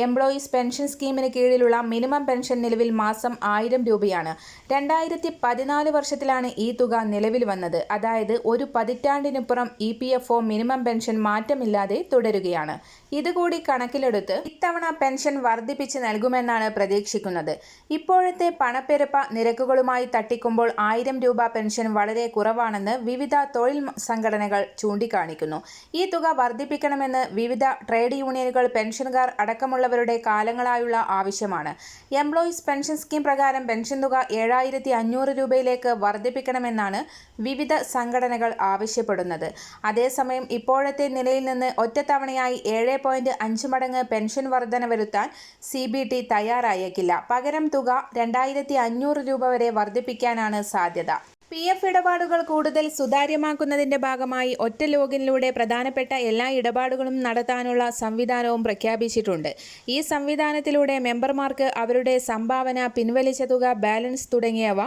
എംപ്ലോയീസ് പെൻഷൻ സ്കീമിന് കീഴിലുള്ള മിനിമം പെൻഷൻ നിലവിൽ മാസം 1000 രൂപയാണ്. 2014 വർഷത്തിലാണ് ഈ തുക നിലവിൽ വന്നത്. അതായത് ഒരു പതിറ്റാണ്ടിനിപ്പുറം EPFO മിനിമം പെൻഷൻ മാറ്റമില്ലാതെ തുടരുകയാണ്. ഇതുകൂടി കണക്കിലെടുത്ത് ഇത്തവണ പെൻഷൻ വർദ്ധിപ്പിച്ച് നൽകുമെന്നാണ് പ്രതീക്ഷിക്കുന്നത്. ഇപ്പോഴത്തെ പണപ്പെരുപ്പ നിരക്കുകളുമായി തട്ടിക്കുമ്പോൾ 1000 രൂപ പെൻഷൻ വളരെ കുറവാണെന്ന് വിവിധ തൊഴിൽ സംഘടനകൾ ചൂണ്ടിക്കാണിക്കുന്നു. ഈ തുക വർദ്ധിപ്പിക്കണമെന്ന് വിവിധ ട്രേഡ് യൂണിയനുകൾ, പെൻഷൻകാർ അടക്കമുള്ളവരുടെ കാലങ്ങളായുള്ള ആവശ്യമാണ്. എംപ്ലോയീസ് പെൻഷൻ സ്കീം പ്രകാരം പെൻഷൻ തുക 7500 രൂപയിലേക്ക് വർദ്ധിപ്പിക്കണമെന്നാണ് വിവിധ സംഘടനകൾ ആവശ്യപ്പെടുന്നത്. അതേസമയം ഇപ്പോഴത്തെ നിലയിൽ നിന്ന് ഒറ്റത്തവണയായി 7.5 മടങ്ങ് പെൻഷൻ വർധന വരുത്താൻ CBT തയ്യാറായേക്കില്ല. പകരം തുക 2500 രൂപ വരെ വർദ്ധിപ്പിക്കാനാണ് സാധ്യത. PF ഇടപാടുകൾ കൂടുതൽ സുതാര്യമാക്കുന്നതിന്റെ ഭാഗമായി ഒറ്റ ലോഗിനിലൂടെ പ്രധാനപ്പെട്ട എല്ലാ ഇടപാടുകളും നടത്താനുള്ള സംവിധാനവും പ്രഖ്യാപിച്ചിട്ടുണ്ട്. ഈ സംവിധാനത്തിലൂടെ മെമ്പർമാർക്ക് അവരുടെ സംഭാവന, പിൻവലിച്ച തുക, ബാലൻസ് തുടങ്ങിയവ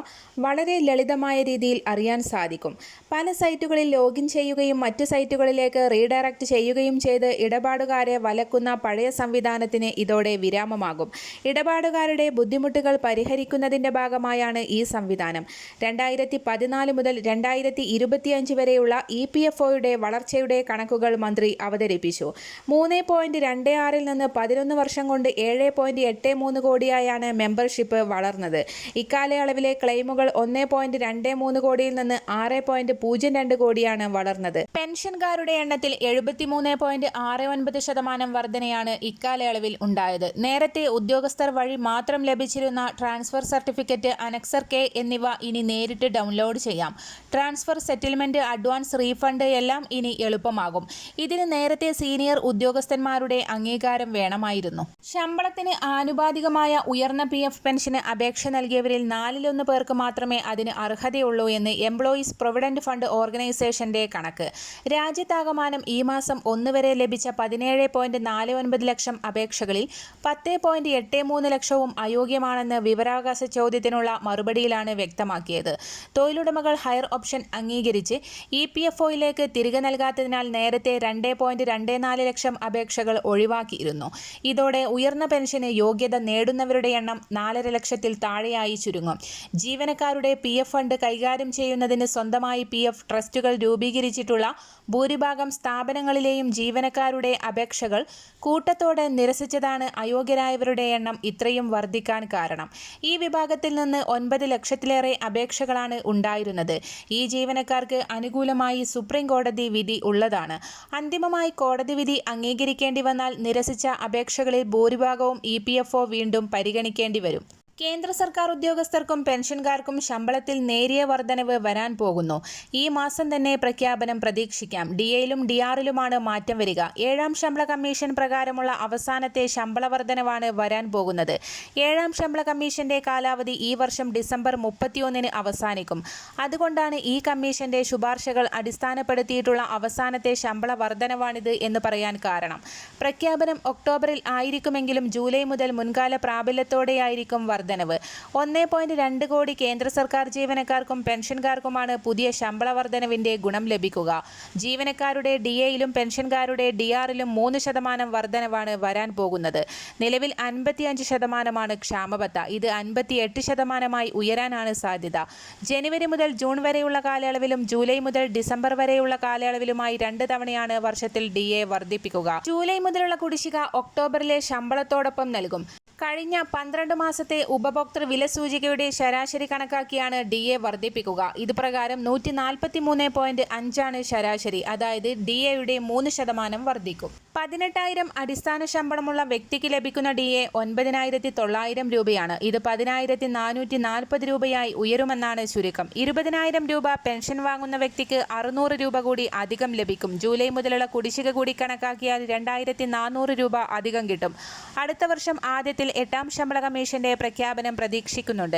വളരെ ലളിതമായ രീതിയിൽ അറിയാൻ സാധിക്കും. പല സൈറ്റുകളിൽ ലോഗിൻ ചെയ്യുകയും മറ്റു സൈറ്റുകളിലേക്ക് റീഡയറക്റ്റ് ചെയ്യുകയും ചെയ്ത് ഇടപാടുകാരെ വലക്കുന്ന പഴയ സംവിധാനത്തിന് ഇതോടെ വിരാമമാകും. ഇടപാടുകാരുടെ ബുദ്ധിമുട്ടുകൾ പരിഹരിക്കുന്നതിന്റെ ഭാഗമായാണ് ഈ സംവിധാനം. 2014 മുതൽ 2025 വരെയുള്ള EPFOയുടെ വളർച്ചയുടെ കണക്കുകൾ മന്ത്രി അവതരിപ്പിച്ചു. 3.26 നിന്ന് 11 വർഷം കൊണ്ട് 7.83 കോടിയായാണ് മെമ്പർഷിപ്പ് വളർന്നത്. ഇക്കാലയളവിലെ ക്ലെയിമുകൾ 1.23 കോടിയിൽ നിന്ന് 6.02 കോടിയാണ് വളർന്നത്. പെൻഷൻകാരുടെ എണ്ണത്തിൽ 73.69% വർധനയാണ് ഇക്കാലയളവിൽ ഉണ്ടായത്. നേരത്തെ ഉദ്യോഗസ്ഥർ വഴി മാത്രം ലഭിച്ചിരുന്ന ട്രാൻസ്ഫർ സർട്ടിഫിക്കറ്റ്, അനക്സർ K എന്നിവ ഇനി നേരിട്ട് ഡൗൺലോഡ് ചെയ്യാം. ട്രാൻസ്ഫർ, സെറ്റിൽമെന്റ്, അഡ്വാൻസ്, റീഫണ്ട് എല്ലാം ഇനി എളുപ്പമാകും. ഇതിന് നേരത്തെ സീനിയർ ഉദ്യോഗസ്ഥന്മാരുടെ അംഗീകാരം വേണമായിരുന്നു. ശമ്പളത്തിന് ആനുപാതികമായ ഉയർന്ന PF പെൻഷന് അപേക്ഷ നൽകിയവരിൽ 1/4 പേർക്ക് മാത്രമേ അതിന് അർഹതയുള്ളൂ എന്ന് എംപ്ലോയീസ് പ്രൊവിഡന്റ് ഫണ്ട് ഓർഗനൈസേഷന്റെ കണക്ക്. രാജ്യത്താകമാനം ഈ മാസം 1 വരെ ലഭിച്ച 17.49 ലക്ഷം അപേക്ഷകളിൽ 10.83 ലക്ഷവും അയോഗ്യമാണെന്ന് വിവരാവകാശ ചോദ്യത്തിനുള്ള മറുപടിയിലാണ് വ്യക്തമാക്കിയത്. തൊഴിലുടമകൾ ഹയർ ഓപ്ഷൻ അംഗീകരിച്ച് EPFOയിലേക്ക് തിരികെ നൽകാത്തതിനാൽ നേരത്തെ 2.24 ലക്ഷം അപേക്ഷകൾ ഒഴിവാക്കിയിരുന്നു. ഇതോടെ ഉയർന്ന പെൻഷന് യോഗ്യത നേടുന്നവരുടെ എണ്ണം 4.5 ലക്ഷത്തിൽ താഴെയായി ചുരുങ്ങും. ജീവനക്കാരുടെ PF ഫണ്ട് കൈകാര്യം ചെയ്യുന്നതിന് സ്വന്തമായി PF ട്രസ്റ്റുകൾ രൂപീകരിച്ചിട്ടുള്ള ഭൂരിഭാഗം സ്ഥാപനങ്ങളിലെയും ജീവനക്കാരുടെ അപേക്ഷകൾ കൂട്ടത്തോടെ നിരസിച്ചതാണ് അയോഗ്യരായവരുടെ എണ്ണം ഇത്രയും വർദ്ധിക്കാൻ കാരണം. ഈ വിഭാഗത്തിൽ നിന്ന് 9 ലക്ഷത്തിലേറെ അപേക്ഷകളാണ് ഉണ്ടായിരുന്നത്. ഈ ജീവനക്കാർക്ക് അനുകൂലമായി സുപ്രീം കോടതി വിധി ഉള്ളതാണ്. അന്തിമമായി കോടതി വിധി അംഗീകരിക്കേണ്ടി വന്നാൽ നിരസിച്ച അപേക്ഷകളിൽ ഭൂരിഭാഗവും EPFO വീണ്ടും പരിഗണിക്കേണ്ടി വരും. കേന്ദ്ര സർക്കാർ ഉദ്യോഗസ്ഥർക്കും പെൻഷൻകാർക്കും ശമ്പളത്തിൽ നേരിയ വർധനവ് വരാൻ പോകുന്നു. ഈ മാസം തന്നെ പ്രഖ്യാപനം പ്രതീക്ഷിക്കാം. DAയിലും DRയിലുമാണ് മാറ്റം വരിക. 7ാം ശമ്പള കമ്മീഷൻ പ്രകാരമുള്ള അവസാനത്തെ ശമ്പള വർധനവാണ് വരാൻ പോകുന്നത്. 7ാം ശമ്പള കമ്മീഷന്റെ കാലാവധി ഈ വർഷം ഡിസംബർ 31 അവസാനിക്കും. അതുകൊണ്ടാണ് ഈ കമ്മീഷന്റെ ശുപാർശകൾ അടിസ്ഥാനപ്പെടുത്തിയിട്ടുള്ള അവസാനത്തെ ശമ്പള വർധനവാണിത് എന്ന് പറയാൻ കാരണം. പ്രഖ്യാപനം ഒക്ടോബറിൽ ആയിരിക്കുമെങ്കിലും ജൂലൈ മുതൽ മുൻകാല പ്രാബല്യത്തോടെയായിരിക്കും വർധനവ്. 1.2 കോടി കേന്ദ്ര സർക്കാർ ജീവനക്കാർക്കും പെൻഷൻകാർക്കുമാണ് പുതിയ ശമ്പള വർധനവിന്റെ ഗുണം ലഭിക്കുക. ജീവനക്കാരുടെ DAയിലും പെൻഷൻകാരുടെ DRയിലും 3% വർധനവാണ് വരാൻ പോകുന്നത്. നിലവിൽ 55% ക്ഷാമബത്ത. ഇത് 58% ഉയരാനാണ് സാധ്യത. ജനുവരി മുതൽ ജൂൺ വരെയുള്ള കാലയളവിലും ജൂലൈ മുതൽ ഡിസംബർ വരെയുള്ള കാലയളവിലുമായി 2 തവണയാണ് വർഷത്തിൽ DA വർദ്ധിപ്പിക്കുക. ജൂലൈ മുതലുള്ള കുടിശ്ശിക ഒക്ടോബറിലെ ശമ്പളത്തോടൊപ്പം നൽകും. കഴിഞ്ഞ 12 മാസത്തെ ഉപഭോക്തൃ വില സൂചികയുടെ ശരാശരി കണക്കാക്കിയാണ് DA വർദ്ധിപ്പിക്കുക. ഇതുപ്രകാരം 143.5 ശരാശരി, അതായത് DAയുടെ 3% വർദ്ധിക്കും. 18,000 അടിസ്ഥാന ശമ്പളമുള്ള വ്യക്തിക്ക് ലഭിക്കുന്ന DA 9,900 രൂപയാണ്. ഇത് 10,440 രൂപയായി ഉയരുമെന്നാണ് ചുരുക്കം. 20,000 രൂപ പെൻഷൻ വാങ്ങുന്ന വ്യക്തിക്ക് 600 രൂപ കൂടി അധികം ലഭിക്കും. ജൂലൈ മുതലുള്ള കുടിശ്ശിക കൂടി കണക്കാക്കിയാൽ 2,400 രൂപ അധികം കിട്ടും. അടുത്ത വർഷം ആദ്യത്തിൽ 8ാം ശമ്പള കമ്മീഷന്റെ പ്രഖ്യാപനം പ്രതീക്ഷിക്കുന്നുണ്ട്.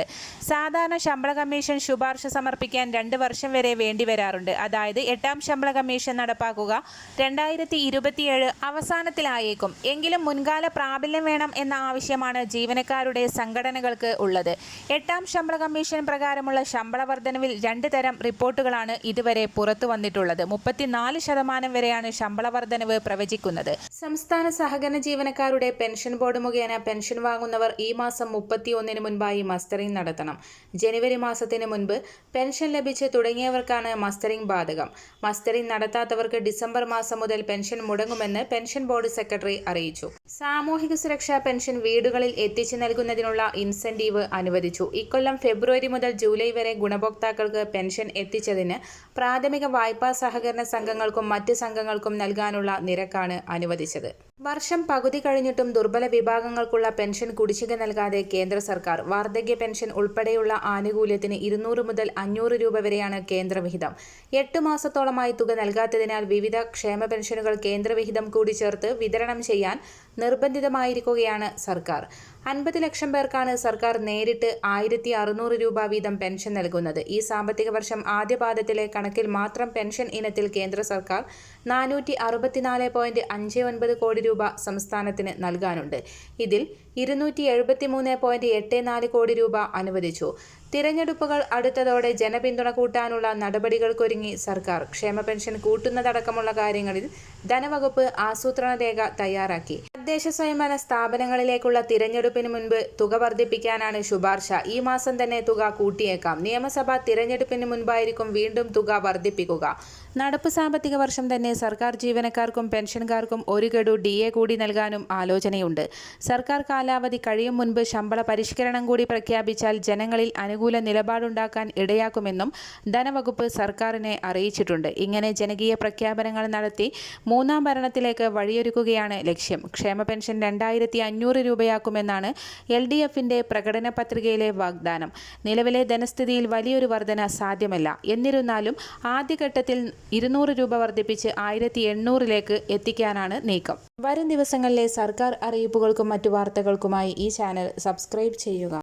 സാധാരണ ശമ്പള കമ്മീഷൻ ശുപാർശ സമർപ്പിക്കാൻ 2 വർഷം വരെ വേണ്ടിവരാറുണ്ട്. അതായത് 8ാം ശമ്പള കമ്മീഷൻ നടപ്പാക്കുക 2027 അവസാനത്തിലായേക്കും. എങ്കിലും മുൻകാല പ്രാബല്യം വേണം എന്ന ആവശ്യമാണ് ജീവനക്കാരുടെ സംഘടനകൾക്ക് ഉള്ളത്. 8ാം ശമ്പള കമ്മീഷൻ പ്രകാരമുള്ള ശമ്പള വർധനവിൽ 2 തരം റിപ്പോർട്ടുകളാണ് ഇതുവരെ പുറത്തു വന്നിട്ടുള്ളത്. 34% വരെയാണ് ശമ്പള വർധനവ് പ്രവചിക്കുന്നത്. സംസ്ഥാന സഹകരണ ജീവനക്കാരുടെ പെൻഷൻ ബോർഡ് മുഖേന പെൻഷൻ വാങ്ങുന്നവർ ഈ മാസം 31 മുൻപായി മസ്റ്ററിംഗ് നടത്തണം. ജനുവരി മാസത്തിന് മുൻപ് പെൻഷൻ ലഭിച്ച് തുടങ്ങിയവർക്കാണ് മസ്റ്ററിംഗ് ബാധകം. മസ്റ്ററിംഗ് നടത്താത്തവർക്ക് ഡിസംബർ മാസം മുതൽ പെൻഷൻ മുടങ്ങുമെന്ന് പെൻഷൻ ബോർഡ് സെക്രട്ടറി അറിയിച്ചു. സാമൂഹിക സുരക്ഷാ പെൻഷൻ വീടുകളിൽ എത്തിച്ചു നൽകുന്നതിനുള്ള ഇൻസെന്റീവ് അനുവദിച്ചു. ഇക്കൊല്ലം ഫെബ്രുവരി മുതൽ ജൂലൈ വരെ ഗുണഭോക്താക്കൾക്ക് പെൻഷൻ എത്തിച്ചതിന് പ്രാഥമിക വായ്പാ സഹകരണ സംഘങ്ങൾക്കും മറ്റ് സംഘങ്ങൾക്കും നൽകാനുള്ള നിരക്കാണ് അനുവദിച്ചത്. വർഷം പകുതി കഴിഞ്ഞിട്ടും ദുർബല വിഭാഗങ്ങൾക്കുള്ള പെൻഷൻ കുടിശ്ശിക നൽകാതെ കേന്ദ്ര സർക്കാർ. വാർദ്ധക്യ പെൻഷൻ ഉൾപ്പെടെയുള്ള ആനുകൂല്യത്തിന് 200 മുതൽ 500 രൂപ വരെയാണ് കേന്ദ്രവിഹിതം. 8 മാസത്തോളമായി തുക നൽകാത്തതിനാൽ വിവിധ ക്ഷേമ പെൻഷനുകൾ കേന്ദ്രവിഹിതം കൂടി ചേർത്ത് വിതരണം ചെയ്യാൻ നിർബന്ധിതമായിരിക്കുകയാണ് സർക്കാർ. 50 ലക്ഷം പേർക്കാണ് സർക്കാർ നേരിട്ട് 1,600 രൂപ വീതം പെൻഷൻ നൽകുന്നത്. ഈ സാമ്പത്തിക വർഷം ആദ്യപാദത്തിലെ കണക്കിൽ മാത്രം പെൻഷൻ ഇനത്തിൽ കേന്ദ്ര സർക്കാർ 464.59 കോടി രൂപ സംസ്ഥാനത്തിന് നൽകാനുണ്ട്. ഇതിൽ 273.84 കോടി രൂപ അനുവദിച്ചു. തിരഞ്ഞെടുപ്പുകൾ അടുത്തതോടെ ജനപിന്തുണ കൂട്ടാനുള്ള നടപടികൾക്കൊരുങ്ങി സർക്കാർ. ക്ഷേമ പെൻഷൻ കൂട്ടുന്നതടക്കമുള്ള കാര്യങ്ങളിൽ ധനവകുപ്പ് ആസൂത്രണ രേഖ തയ്യാറാക്കി. തദ്ദേശ സ്വയംഭരണ സ്ഥാപനങ്ങളിലേക്കുള്ള തിരഞ്ഞെടുപ്പിന് മുൻപ് തുക വർദ്ധിപ്പിക്കാനാണ് ശുപാർശ. ഈ മാസം തന്നെ തുക കൂട്ടിയേക്കാം. നിയമസഭാ തിരഞ്ഞെടുപ്പിന് മുൻപായിരിക്കും വീണ്ടും തുക വർദ്ധിപ്പിക്കുക. നടപ്പ് സാമ്പത്തിക വർഷം തന്നെ സർക്കാർ ജീവനക്കാർക്കും പെൻഷൻകാർക്കും 1 ഗഡു DA കൂടി നൽകാനും ആലോചനയുണ്ട്. സർക്കാർ കാലാവധി കഴിയും മുൻപ് ശമ്പള പരിഷ്കരണം കൂടി പ്രഖ്യാപിച്ചാൽ ജനങ്ങളിൽ അനുകൂല നിലപാടുണ്ടാക്കാൻ ഇടയാക്കുമെന്നും ധനവകുപ്പ് സർക്കാരിനെ അറിയിച്ചിട്ടുണ്ട്. ഇങ്ങനെ ജനകീയ പ്രഖ്യാപനങ്ങൾ നടത്തി 3ാം ഭരണത്തിലേക്ക് വഴിയൊരുക്കുകയാണ് ലക്ഷ്യം. ക്ഷേമ പെൻഷൻ 2,500 രൂപയാക്കുമെന്നാണ് LDFന്റെ പ്രകടന പത്രികയിലെ വാഗ്ദാനം. നിലവിലെ ധനസ്ഥിതിയിൽ വലിയൊരു വർധന സാധ്യമല്ല. എന്നിരുന്നാലും ആദ്യഘട്ടത്തിൽ 200 രൂപ വർദ്ധിപ്പിച്ച് 1,800ലേക്ക് എത്തിക്കാനാണ് നീക്കം. വരും ദിവസങ്ങളിലെ സർക്കാർ അറിയിപ്പുകൾക്കും മറ്റു വാർത്തകൾക്കുമായി ഈ ചാനൽ സബ്സ്ക്രൈബ് ചെയ്യുക.